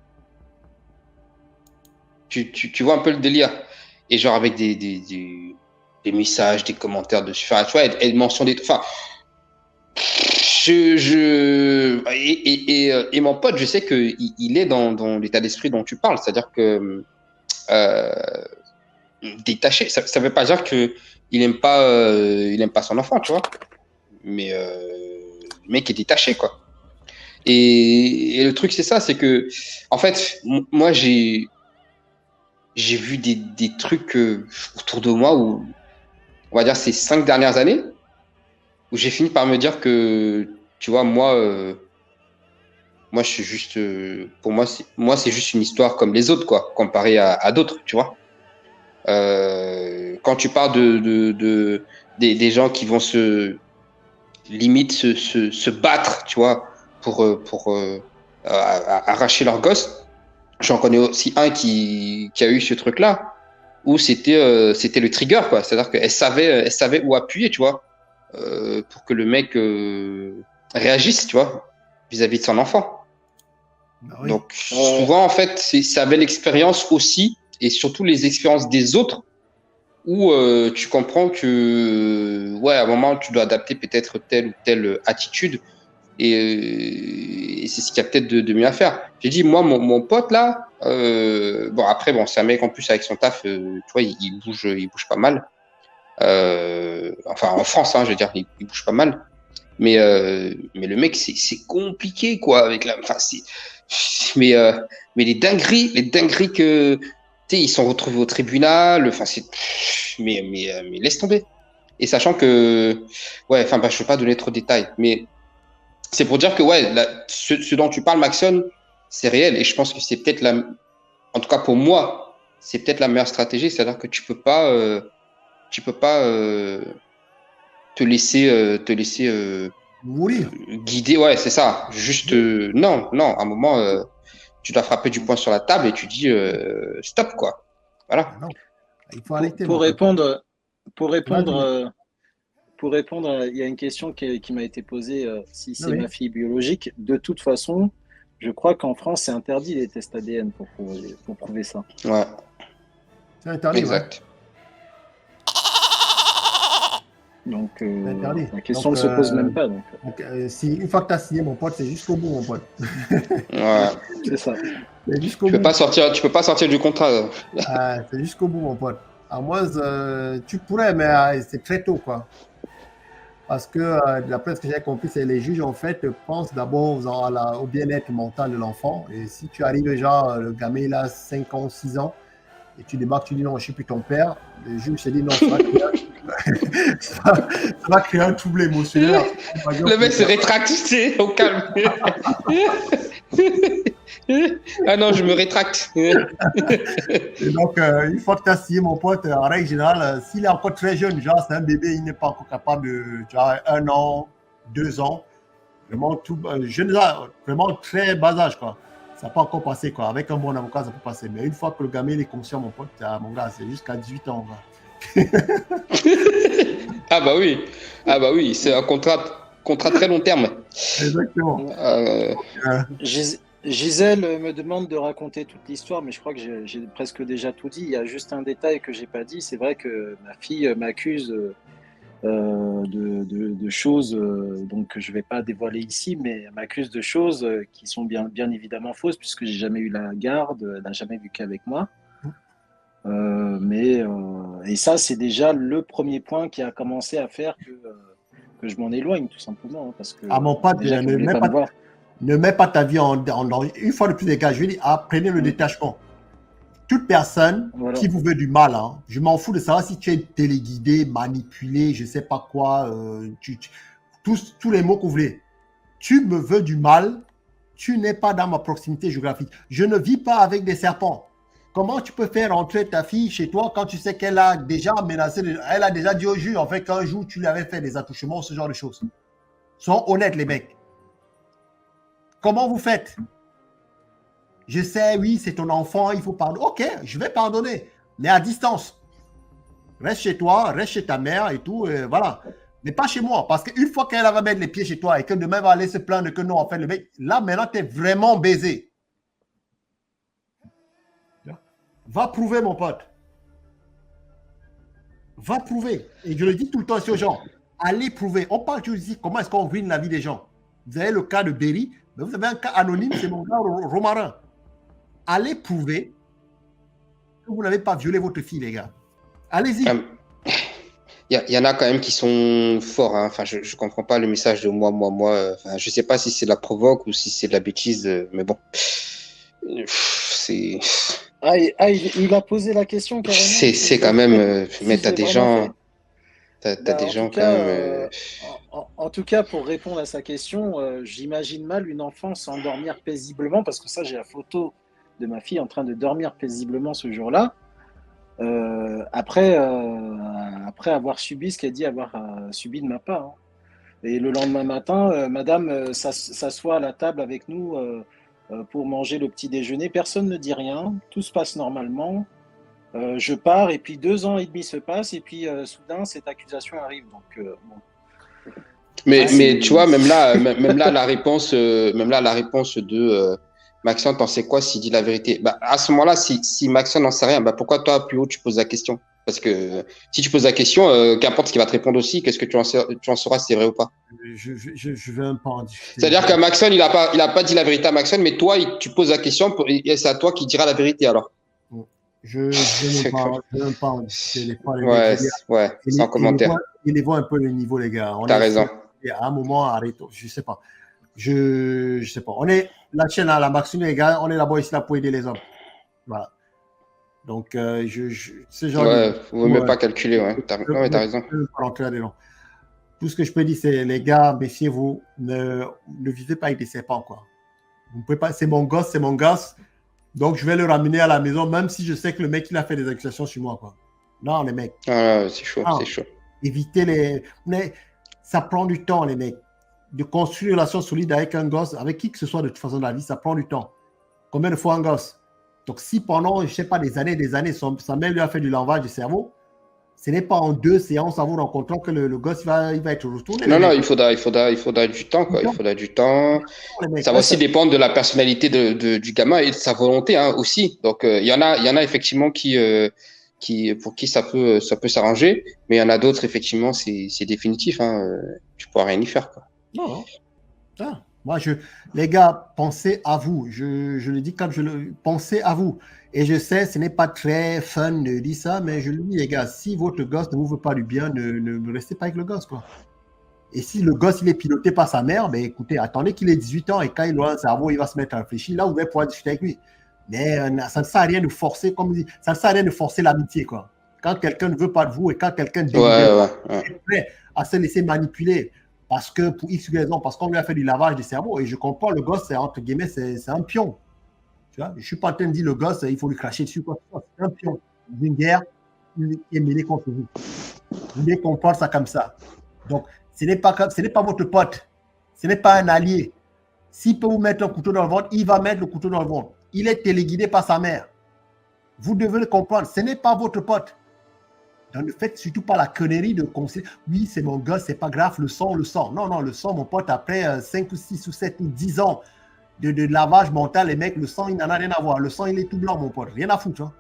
S2: Tu vois un peu le délire. Et genre avec des messages, des commentaires dessus. Enfin, tu vois, elle mentionne des. Enfin, et mon pote, je sais qu'il il est dans l'état d'esprit dont tu parles. C'est-à-dire que euh, détaché, ça ne veut pas dire qu'il aime pas son enfant, tu vois. Mais le mec est détaché, quoi. Et le truc, c'est ça, c'est que, en fait, moi, j'ai vu des trucs autour de moi où, on va dire, ces 5 dernières années, où j'ai fini par me dire que, tu vois, moi je suis juste, pour moi, c'est juste une histoire comme les autres, quoi, comparé à d'autres, tu vois. Quand tu parles des gens qui vont limite se battre, tu vois, pour arracher leur gosse. J'en connais aussi un qui a eu ce truc-là, où c'était le trigger, quoi. C'est-à-dire elle savait où appuyer, tu vois, pour que le mec réagisse, tu vois, vis-à-vis de son enfant.
S1: Ben oui.
S2: Donc, souvent, en fait, ça avait l'expérience aussi, et surtout les expériences des autres, où tu comprends que, ouais, à un moment, tu dois adapter peut-être telle ou telle attitude, et c'est ce qu'il y a peut-être de mieux à faire. J'ai dit, moi, mon pote, là, bon, après, bon, c'est un mec en plus avec son taf, tu vois, il bouge pas mal. Enfin, en France, hein, je veux dire, il bouge pas mal. Mais le mec, c'est compliqué, quoi, avec la. Enfin, mais les dingueries que. Tu sais, ils sont retrouvés au tribunal. Enfin, mais laisse tomber. Et sachant que. Ouais, enfin, je ne veux pas donner trop de détails. Mais c'est pour dire que, ouais, ce dont tu parles, Maxon, c'est réel. Et je pense que c'est peut-être la. En tout cas, pour moi, c'est peut-être la meilleure stratégie. C'est-à-dire que tu peux pas. Te laisser
S1: Mourir.
S2: guider. Ouais, c'est ça. Juste, non, à un moment, tu dois frapper du poing sur la table et tu dis stop, quoi. Voilà.
S1: Non. Il faut arrêter.
S3: Pour répondre,
S1: Vas-y.
S3: il y a une question qui m'a été posée, si c'est
S1: Oui.
S3: ma fille biologique. De toute façon, je crois qu'en France, c'est interdit les tests ADN pour prouver ça.
S2: Ouais,
S1: C'est interdit.
S2: exact.
S3: Donc,
S1: C'est interdit.
S3: la question ne
S1: Donc,
S3: se pose même pas. Donc,
S1: une fois que tu as signé, mon pote, c'est jusqu'au bout, mon pote.
S2: Ouais.
S3: c'est ça.
S1: C'est jusqu'au
S2: Tu peux
S1: bout.
S2: pas sortir du contrat.
S1: C'est jusqu'au bout, mon pote. À moins, tu pourrais, mais c'est très tôt, quoi. Parce que, d'après ce que j'ai compris, c'est les juges, en fait, pensent d'abord au bien-être mental de l'enfant. Et si tu arrives, genre, le gamin, il a 5 ans, 6 ans, et tu débarques, tu dis non, je ne suis plus ton père, le juge se dit non, ça va créer un trouble émotionnel.
S2: Le mec se rétracte, tu sais, au calme. Ah non, je me rétracte.
S1: Et donc, une fois que tu as signé, mon pote, en règle générale, s'il est encore très jeune, genre c'est un bébé, il n'est pas encore capable de, tu vois, 1 an, 2 ans, vraiment tout, jeune, vraiment très bas âge, quoi. Ça n'a pas encore passé, quoi. Avec un bon avocat, ça peut passer. Mais une fois que le gamin il est conscient, mon pote, mon gars, c'est jusqu'à 18 ans,
S2: Ah bah oui, c'est un contrat très long terme.
S1: Exactement.
S3: Gisèle me demande de raconter toute l'histoire, mais je crois que j'ai presque déjà tout dit. Il y a juste un détail que j'ai pas dit. C'est vrai que ma fille m'accuse de choses donc que je vais pas dévoiler ici, mais elle m'accuse de choses qui sont bien évidemment fausses puisque j'ai jamais eu la garde, elle n'a jamais vécu avec moi. Et ça, c'est déjà le premier point qui a commencé à faire que je m'en éloigne, tout simplement. Hein, parce que,
S1: mon pote, ne mets pas ta vie en danger. Une fois de plus, les gars, je lui dis, prenez le détachement. Toute personne qui vous veut du mal, hein, je m'en fous de savoir si tu es téléguidé, manipulé, je ne sais pas quoi, tous les mots que vous voulez. Tu me veux du mal, tu n'es pas dans ma proximité géographique. Je ne vis pas avec des serpents. Comment tu peux faire entrer ta fille chez toi quand tu sais qu'elle a déjà menacé, elle a déjà dit au juge, en fait, qu'un jour tu lui avais fait des attouchements, ce genre de choses. Soyons honnêtes, les mecs. Comment vous faites? Je sais, oui, c'est ton enfant, il faut pardonner. Ok, je vais pardonner, mais à distance. Reste chez toi, reste chez ta mère et tout, voilà. Mais pas chez moi, parce qu'une fois qu'elle va mettre les pieds chez toi et que demain va aller se plaindre que non, en fait, le mec, là, maintenant, tu es vraiment baisé. Va prouver, mon pote. Va prouver. Et je le dis tout le temps ici aux gens. Allez prouver. On parle toujours ici comment est-ce qu'on ruine la vie des gens. Vous avez le cas de Berry, mais vous avez un cas anonyme, c'est mon gars Romarin. Allez prouver que vous n'avez pas violé votre fille, les gars. Allez-y.
S2: Il y en a quand même qui sont forts. Hein. Enfin, je ne comprends pas le message de moi. Enfin, je ne sais pas si c'est de la provoque ou si c'est de la bêtise, mais bon. C'est...
S3: il a posé la question carrément.
S2: C'est quand même... mais tu as des gens... T'as des gens quand même...
S3: En tout cas, pour répondre à sa question, j'imagine mal une enfant s'endormir paisiblement, parce que ça, j'ai la photo de ma fille en train de dormir paisiblement ce jour-là, après avoir subi ce qu'elle dit avoir subi de ma part. Hein. Et le lendemain matin, madame s'assoit à la table avec nous pour manger le petit déjeuner. Personne ne dit rien, tout se passe normalement. Je pars et puis 2 ans et demi se passent et puis soudain cette accusation arrive. Donc bon.
S2: Mais tu vois, même là la réponse de Maxence, t'en sais quoi s'il dit la vérité? Bah, à ce moment-là, si Maxence n'en sait rien, bah, pourquoi toi, plus haut, tu poses la question? Parce que si tu poses la question, qu'importe ce qu'il va te répondre aussi, qu'est-ce que tu en sauras si c'est vrai ou pas?
S1: Je vais un peu en discuter.
S2: C'est-à-dire que Maxence, il a pas dit la vérité à Maxence, mais toi, tu poses la question et c'est à toi qui dira la vérité alors.
S1: Je ne pas en discuter. Les fois, les mecs,
S2: Ouais, ouais, sans commentaire.
S1: il voit un peu le niveau, les gars.
S2: T'as raison.
S1: Et à un moment, arrête. Je sais pas. Je sais pas. On est la chaîne à la Maxime, les gars. On est là-bas ici là pour aider les hommes. Voilà. Donc, ce genre
S2: ouais, vaut mieux pas calculer, ouais. T'as raison.
S1: Tout ce que je peux dire, c'est les gars, méfiez-vous, ne vivez pas avec des serpents, quoi. Vous pouvez pas, c'est mon gosse, donc je vais le ramener à la maison, même si je sais que le mec, il a fait des accusations sur moi, quoi. Non, les mecs.
S2: Ah, c'est chaud, c'est chaud.
S1: Évitez les. Mais ça prend du temps, les mecs. De construire une relation solide avec un gosse, avec qui que ce soit de toute façon de la vie, ça prend du temps. Combien de fois un gosse? Donc, si pendant, je sais pas, des années, sa mère lui a fait du lavage du cerveau, ce n'est pas en 2 séances à vous rencontrant que le gosse il va être retourné.
S2: Non, il faudra du temps, quoi. Il faudra du temps. Ça va aussi dépendre de la personnalité du gamin et de sa volonté, hein, aussi. Donc, il y en a effectivement pour qui ça peut s'arranger, mais il y en a d'autres, effectivement, c'est définitif, hein. Tu pourras rien y faire, quoi.
S1: Non. Ah. Moi, les gars, pensez à vous. Je le dis comme pensez à vous. Et je sais, ce n'est pas très fun de dire ça, mais je le dis, les gars, si votre gosse ne vous veut pas du bien, ne restez pas avec le gosse, quoi. Et si le gosse, il est piloté par sa mère, ben écoutez, attendez qu'il ait 18 ans et quand il aura un cerveau, il va se mettre à réfléchir. Là, vous allez pouvoir discuter avec lui. Mais ça ne sert à rien de forcer, comme dit, ça ne sert à rien de forcer l'amitié, quoi. Quand quelqu'un ne veut pas de vous et quand quelqu'un est prêt à se laisser manipuler, parce que pour X raison, parce qu'on lui a fait du lavage du cerveau, et je comprends, le gosse, c'est entre guillemets, c'est un pion. Tu vois, je ne suis pas en train de dire le gosse, il faut lui cracher dessus, quoi. C'est un pion. Une guerre, il est mêlé contre vous. Vous devez comprendre ça comme ça. Donc, ce n'est pas votre pote. Ce n'est pas un allié. S'il peut vous mettre un couteau dans le ventre, il va mettre le couteau dans le ventre. Il est téléguidé par sa mère. Vous devez le comprendre. Ce n'est pas votre pote. Donc, ne faites surtout pas la connerie de conseiller. Oui, c'est mon gosse, c'est pas grave, le sang. Non, le sang, mon pote, après 5 ou 6 ou 7 ou 10 ans de lavage mental, les mecs, le sang, il n'en a rien à voir. Le sang, il est tout blanc, mon pote. Rien à foutre. Hein.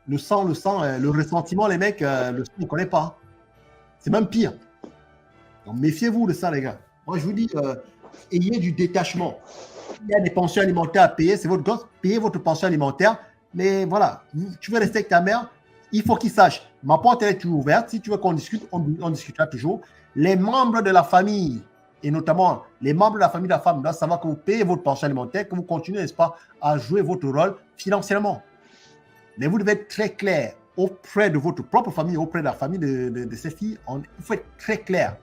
S1: Le sang, le ressentiment, les mecs, le sang, on ne connaît pas. C'est même pire. Donc, méfiez-vous de ça, les gars. Moi, je vous dis, ayez du détachement. Il y a des pensions alimentaires à payer, c'est votre gosse, payez votre pension alimentaire. Mais voilà, tu veux rester avec ta mère, il faut qu'il sache. Ma porte est toujours ouverte. Si tu veux qu'on discute, on discutera toujours. Les membres de la famille, et notamment les membres de la famille de la femme, doivent savoir que vous payez votre pension alimentaire, que vous continuez, n'est-ce pas, à jouer votre rôle financièrement. Mais vous devez être très clair auprès de votre propre famille, auprès de la famille de ces filles. Il faut être très clair.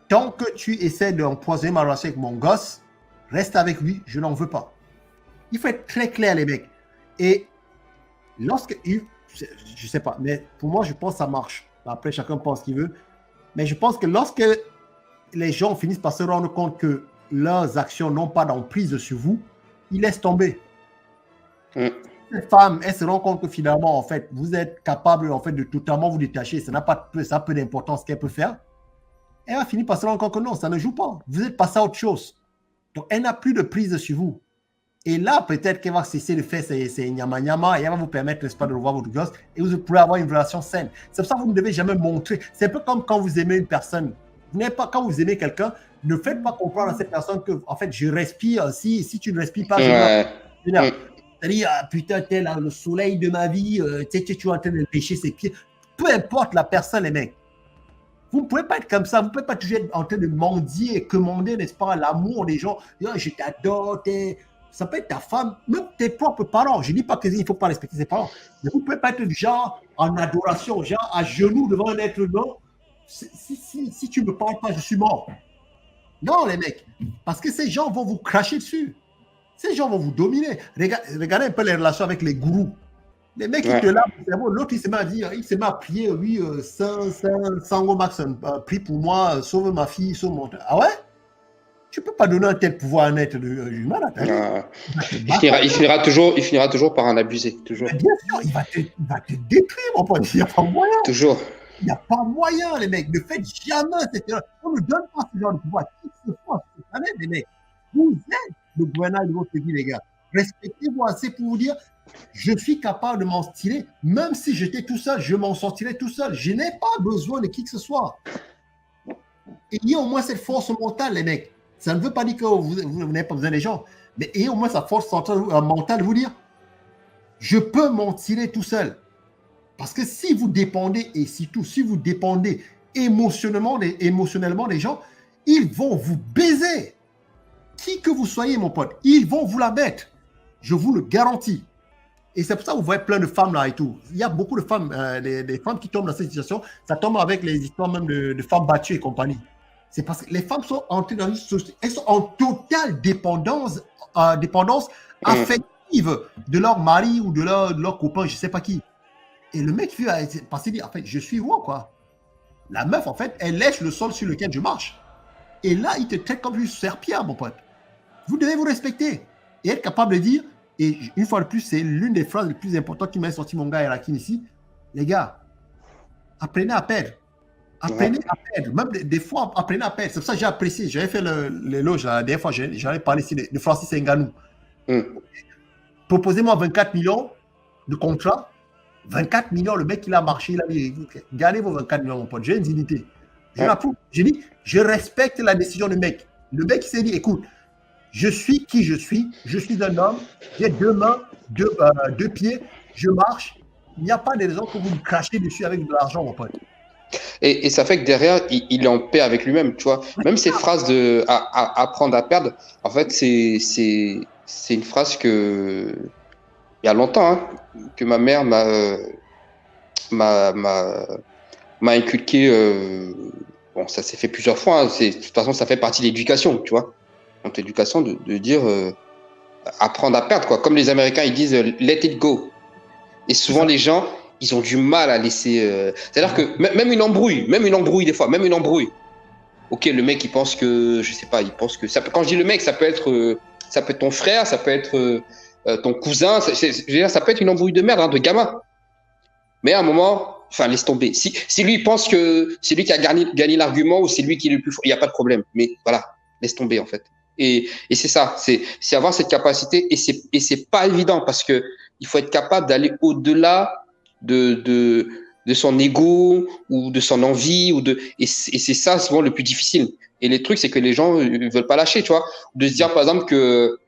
S1: Tant que tu essaies d'empoisonner ma relation avec mon gosse, reste avec lui, je n'en veux pas. Il faut être très clair, les mecs. Et je sais pas, mais pour moi, je pense que ça marche. Après, chacun pense ce qu'il veut. Mais je pense que lorsque les gens finissent par se rendre compte que leurs actions n'ont pas d'emprise sur vous, ils laissent tomber. Cette femme, elle se rend compte que finalement, en fait, vous êtes capable en fait, de totalement vous détacher. Ça n'a pas peu d'importance ce qu'elle peut faire. Elle va finir par se rendre compte que non, ça ne joue pas. Vous êtes passé à autre chose. Donc, elle n'a plus de prise sur vous. Et là, peut-être qu'elle va cesser de faire ses nyama-nyama et elle va vous permettre, n'est-ce pas, de revoir votre gosse et vous pourrez avoir une relation saine. C'est pour ça que vous ne devez jamais montrer. C'est un peu comme quand vous aimez une personne. Quand vous aimez quelqu'un, ne faites pas comprendre à cette personne que, en fait, je respire. Si tu ne respires pas, c'est-à-dire, putain, t'es là, le soleil de ma vie, tu es en train de lécher ses pieds. Peu importe la personne, les mecs. Vous ne pouvez pas être comme ça. Vous ne pouvez pas toujours être en train de mendier et commander, n'est-ce pas, l'amour des gens. Je t'adore, ça peut être ta femme, même tes propres parents. Je ne dis pas qu'il ne faut pas respecter ses parents. Mais vous ne pouvez pas être du genre en adoration, genre à genoux devant un être humain. Si tu ne me parles pas, je suis mort. Non, les mecs. Parce que ces gens vont vous cracher dessus. Ces gens vont vous dominer. Regardez un peu les relations avec les gourous. Les mecs, ils te lavent le cerveau. L'autre, il se met à dire, il se met à prier, oui, Sango Maxon, prie pour moi, sauve ma fille, sauve mon... Ah ouais? Tu ne peux pas donner un tel pouvoir à un être humain.
S2: Il finira toujours par en abuser. Toujours.
S1: Bien sûr, il va te détruire, mon pote. Il n'y a pas moyen.
S2: Toujours.
S1: Il n'y a pas moyen, les mecs. Ne faites jamais cette erreur. On ne donne pas ce genre de pouvoir. Qui se soit, jamais, les mecs. Vous êtes le gouvernement de votre vie, les gars. Respectez-vous assez pour vous dire, je suis capable de m'en tirer. Même si j'étais tout seul, je m'en sortirais tout seul. Je n'ai pas besoin de qui que ce soit. Ayez au moins cette force mentale, les mecs. Ça ne veut pas dire que vous n'avez pas besoin des gens. Mais ayez au moins sa force mentale de vous dire, je peux m'en tirer tout seul. Parce que si vous dépendez, et surtout si vous dépendez émotionnellement des gens, ils vont vous baiser. Qui que vous soyez, mon pote, ils vont vous la mettre. Je vous le garantis. Et c'est pour ça que vous voyez plein de femmes là et tout. Il y a beaucoup de femmes, des femmes qui tombent dans cette situation. Ça tombe avec les histoires même de femmes battues et compagnie. C'est parce que les femmes sont entrées dans une société, elles sont en totale dépendance affective de leur mari ou de leur copain, je ne sais pas qui. Et le mec va passer dire, en fait, je suis roi, quoi. La meuf, en fait, elle lèche le sol sur lequel je marche. Et là, il te traite comme une serpillère, mon pote. Vous devez vous respecter et être capable de dire, et une fois de plus, c'est l'une des phrases les plus importantes qui m'a sorti mon gars Erakin ici. Les gars, apprenez à perdre. Apprenez à perdre. Même des fois, apprenez à perdre. C'est pour ça que j'ai apprécié. J'avais fait l'éloge la dernière fois. J'avais parlé ici de Francis Ngannou. Proposez-moi 24 millions de contrat. 24 millions, le mec, il a marché. Il a dit, gardez vos 24 millions, mon pote. J'ai une dignité. Je l'approuve. J'ai dit, je respecte la décision du mec. Le mec, il s'est dit, écoute, je suis qui je suis un homme, j'ai 2 mains, 2 pieds, je marche. Il n'y a pas de raison que vous me crachez dessus avec de l'argent, mon pote.
S2: Et ça fait que derrière, il est en paix avec lui-même, tu vois. Même ces phrases de apprendre à perdre, en fait, c'est une phrase que, il y a longtemps, hein, que ma mère m'a inculqué. Bon, ça s'est fait plusieurs fois. Hein, de toute façon, ça fait partie de l'éducation, tu vois. Donc, l'éducation de dire apprendre à perdre, quoi. Comme les Américains, ils disent let it go. Et souvent, les gens, ils ont du mal à laisser. C'est-à-dire que même une embrouille des fois, même une embrouille. Ok, le mec, il pense que, je sais pas, il pense que quand je dis le mec, ça peut être ton frère, ça peut être ton cousin, je veux dire, ça peut être une embrouille de merde, hein, de gamin. Mais à un moment, enfin, laisse tomber. Si lui, il pense que c'est lui qui a gagné l'argument ou c'est lui qui est le plus fort, il n'y a pas de problème. Mais voilà, laisse tomber, en fait. Et c'est ça, c'est avoir cette capacité et c'est pas évident parce que il faut être capable d'aller au-delà de son ego ou de son envie et c'est ça souvent le plus difficile. Et les trucs, c'est que les gens ne veulent pas lâcher, tu vois. De se dire, par exemple, que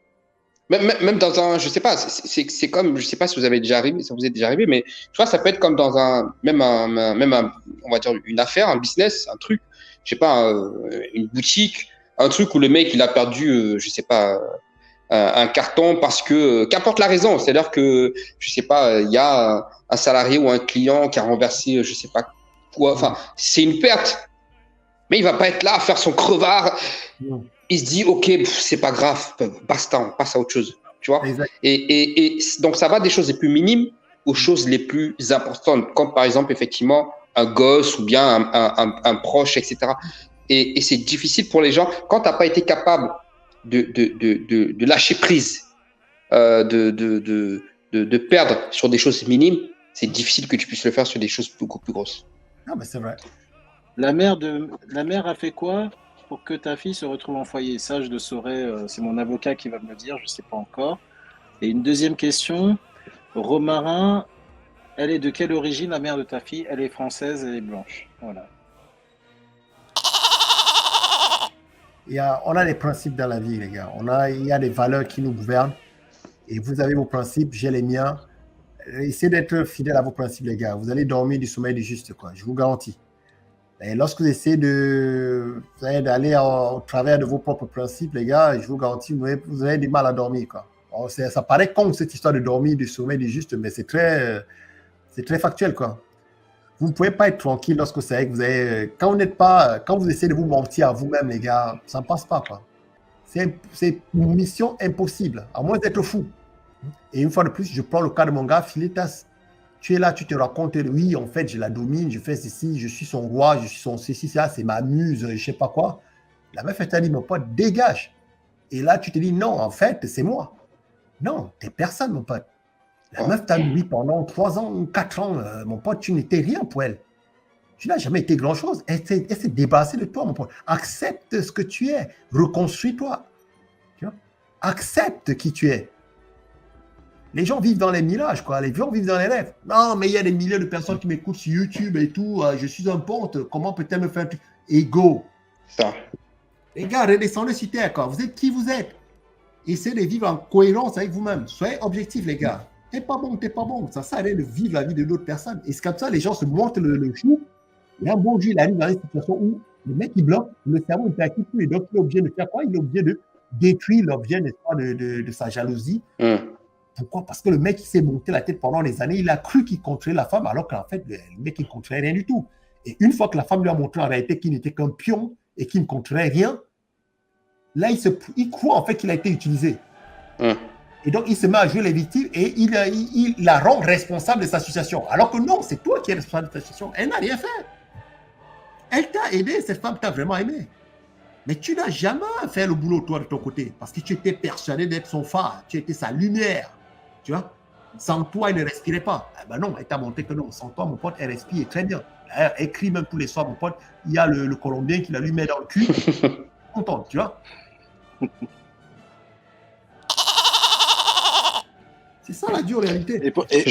S2: même dans un, je sais pas, c'est comme, je sais pas si vous avez déjà arrivé, si vous êtes déjà arrivé, mais tu vois, ça peut être comme dans même un, on va dire une affaire, un business, un truc, je sais pas, une boutique, un truc où le mec, il a perdu, je sais pas, un carton parce que, qu'importe la raison, c'est-à-dire que, je sais pas, il y a un salarié ou un client qui a renversé, je sais pas quoi, enfin, c'est une perte, mais il va pas être là à faire son crevard. Il se dit, ok, c'est pas grave, basta, on passe à autre chose, tu vois. Et donc, ça va des choses les plus minimes aux choses les plus importantes, comme par exemple, effectivement, un gosse ou bien un proche, etc. Et c'est difficile pour les gens, quand tu n'as pas été capable de lâcher prise, de perdre sur des choses minimes, c'est difficile que tu puisses le faire sur des choses beaucoup plus grosses.
S1: Non, mais c'est vrai.
S3: La mère a fait quoi pour que ta fille se retrouve en foyer? Ça, je le saurais, c'est mon avocat qui va me le dire, je ne sais pas encore. Et une deuxième question, Romarin, elle est de quelle origine, la mère de ta fille? Elle est française, elle est blanche. Voilà.
S1: On a des principes dans la vie, les gars. Il y a des valeurs qui nous gouvernent. Et vous avez vos principes, j'ai les miens. Essayez d'être fidèle à vos principes, les gars. Vous allez dormir du sommeil du juste, quoi. Je vous garantis. Et lorsque vous essayez d'aller au travers de vos propres principes, les gars, je vous garantis, vous avez du mal à dormir, quoi. Alors, ça paraît con, cette histoire de dormir du sommeil du juste, mais c'est très factuel, quoi. Vous ne pouvez pas être tranquille lorsque vous savez que vous avez... Quand vous essayez de vous mentir à vous-même, les gars, ça ne passe pas, quoi. C'est une mission impossible, à moins d'être fou. Et une fois de plus, je prends le cas de mon gars, Philetas. Tu es là, tu te racontes, oui, en fait, je la domine, je fais ceci, je suis son roi, je suis son ceci, ça, c'est ma muse, je ne sais pas quoi. La meuf, elle t'a dit, mon pote, dégage. Et là, tu te dis, non, en fait, c'est moi. Non, t'es personne, mon pote. La meuf t'a nourri pendant 3 ans ou 4 ans. Mon pote, tu n'étais rien pour elle. Tu n'as jamais été grand-chose. Elle s'est débarrassée de toi, mon pote. Accepte ce que tu es. Reconstruis-toi. Tu vois? Accepte qui tu es. Les gens vivent dans les mirages, quoi. Les gens vivent dans les rêves. Non, mais il y a des milliers de personnes qui m'écoutent sur YouTube et tout. Je suis un pote. Comment peut-elle me faire... Ego.
S2: Ça.
S1: Les gars, redescendez sur terre, quoi. Vous êtes qui vous êtes. Essayez de vivre en cohérence avec vous-même. Soyez objectifs, les gars. T'es pas bon, t'es pas bon. Ça sert à rien de vivre la vie de d'autres personnes. Et c'est comme ça, les gens se montrent le chou. Et un bon jour, il arrive dans une situation où le mec, il bloque, le cerveau, il interactive plus. Et donc, il est obligé de faire quoi? Il est obligé de détruire l'objet, n'est-ce pas, de sa jalousie. Pourquoi? Parce que le mec, il s'est monté la tête pendant des années. Il a cru qu'il contrôlait la femme, alors qu'en fait, le mec, il ne contrôlait rien du tout. Et une fois que la femme lui a montré en réalité qu'il n'était qu'un pion et qu'il ne contrôlait rien, là, il croit en fait qu'il a été utilisé. Et donc, il se met à jouer les victimes et il la rend responsable de sa situation. Alors que non, c'est toi qui es responsable de ta situation. Elle n'a rien fait. Elle t'a aidé, cette femme t'a vraiment aimé. Mais tu n'as jamais fait le boulot, toi, de ton côté, parce que tu étais persuadé d'être son phare, tu étais sa lumière. Tu vois? Sans toi, elle ne respirait pas. Eh ben non, elle t'a montré que non, sans toi, mon pote, elle respire très bien. Elle écrit même tous les soirs, mon pote. Il y a le Colombien qui la lui met dans le cul. Content, tu vois? C'est ça la dure réalité.
S3: Et pour le coup,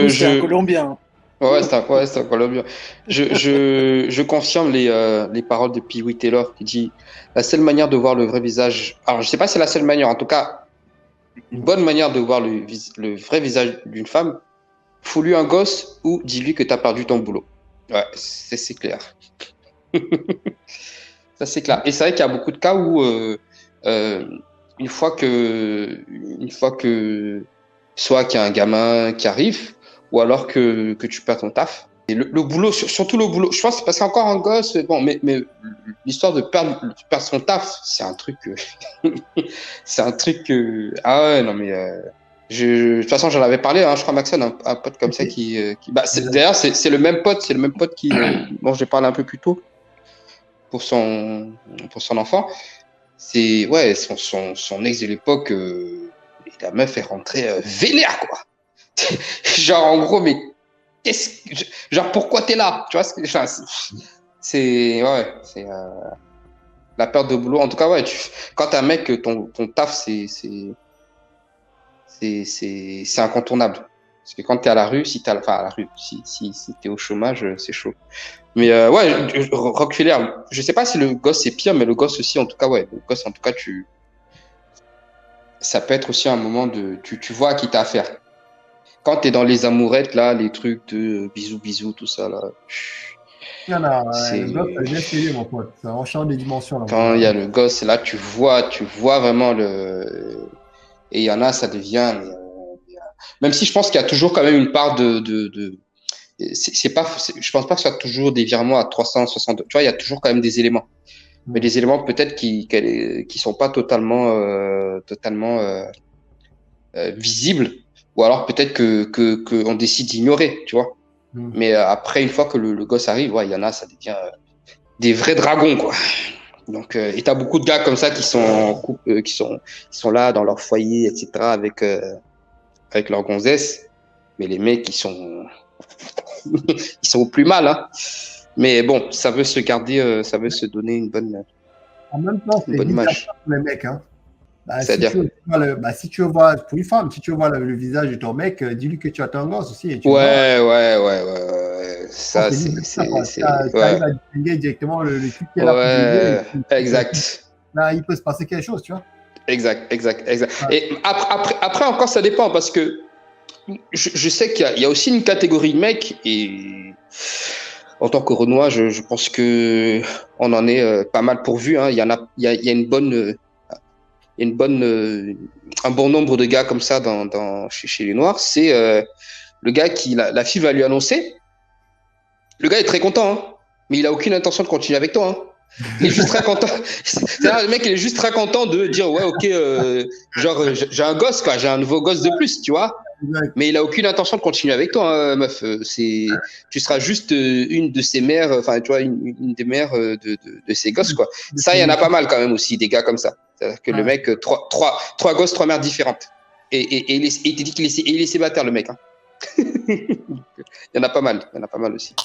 S3: c'est un Colombien.
S2: Ouais, c'est un Colombien. Je confirme les paroles de Pee Wee Taylor qui dit la seule manière de voir le vrai visage. Alors, je sais pas si c'est la seule manière, en tout cas, une bonne manière de voir le vrai visage d'une femme, fous-lui un gosse ou dis-lui que tu as perdu ton boulot. Ouais, c'est clair. Ça, c'est clair. Et c'est vrai qu'il y a beaucoup de cas où, une fois que soit qu'il y a un gamin qui arrive, ou alors que tu perds ton taf. Et le boulot, surtout le boulot, je pense que c'est parce qu'encore un gosse, bon, mais l'histoire de perdre son taf, c'est un truc, ah ouais, non mais, de toute façon, j'en avais parlé, hein, je crois, Maxon, un pote comme ça qui d'ailleurs, c'est le même pote qui, bon, j'ai parlé un peu plus tôt pour son enfant. C'est, ouais, son ex de l'époque, la meuf est rentrée vénère, quoi. Genre, en gros, mais genre, pourquoi t'es là? Tu vois, c'est la perte de boulot. En tout cas, ouais, quand t'as un mec, ton taf, c'est incontournable. Parce que quand t'es à la rue, si t'es au chômage, c'est chaud. Mais ouais, Rockefeller, je sais pas si le gosse c'est pire, mais le gosse aussi, en tout cas, ouais, le gosse, en tout cas, ça peut être aussi un moment de, tu vois à qui t'as affaire. Quand t'es dans les amourettes, là, les trucs de bisous, tout ça, là.
S1: Il y en a, le gosse, ça vient essayer, mon pote. Ça enchante des dimensions, là.
S2: Quand il y a le gosse, là, tu vois vraiment et il y en a, ça devient, même si je pense qu'il y a toujours quand même une part je pense pas que ce soit toujours des virements à 360, tu vois, il y a toujours quand même des éléments. Mais des éléments peut-être qui sont pas totalement visibles, ou alors peut-être que on décide d'ignorer, tu vois. Mais après, une fois que le gosse arrive, ouais, il y en a, ça devient des vrais dragons, quoi. Donc, et t'as beaucoup de gars comme ça qui sont en couple, qui sont là dans leur foyer, etc., avec leur gonzesse. Mais les mecs, ils sont au plus mal, hein. Mais bon, ça veut se garder, ça veut se donner une bonne.
S1: En même temps, c'est
S2: image
S1: pour les mecs, hein.
S2: C'est-à-dire,
S1: si tu veux voir, pour une femme, si tu veux voir le visage de ton mec, dis-lui que tu attends un gosse aussi. Et tu
S2: ouais. Ça, c'est.
S1: Tu arrives à distinguer directement le truc qui est là.
S2: Ouais, exact.
S1: Là, il peut se passer quelque chose, tu vois.
S2: Exact.
S1: Ouais.
S2: Et après, encore, ça dépend parce que je sais qu'il y a aussi une catégorie de mecs et. En tant que Renoir, je pense que on en est pas mal pourvu, hein. Il y a un bon nombre de gars comme ça chez les Noirs. C'est le gars qui la fille va lui annoncer. Le gars est très content, hein, mais il a aucune intention de continuer avec toi, hein. Il est juste très content. C'est-à-dire, le mec, il est juste très content de dire ouais, ok, genre j'ai un gosse, quoi, j'ai un nouveau gosse de plus, tu vois. Mais il a aucune intention de continuer avec toi, hein, meuf. Tu seras juste une de ses mères, enfin, tu vois, une des mères de ses gosses, quoi. Ça, il y en a pas mal quand même aussi, des gars comme ça. C'est-à-dire que le mec, trois gosses, 3 mères différentes. Et il te dit qu'il est célibataire, le mec, hein. Il y en a pas mal aussi.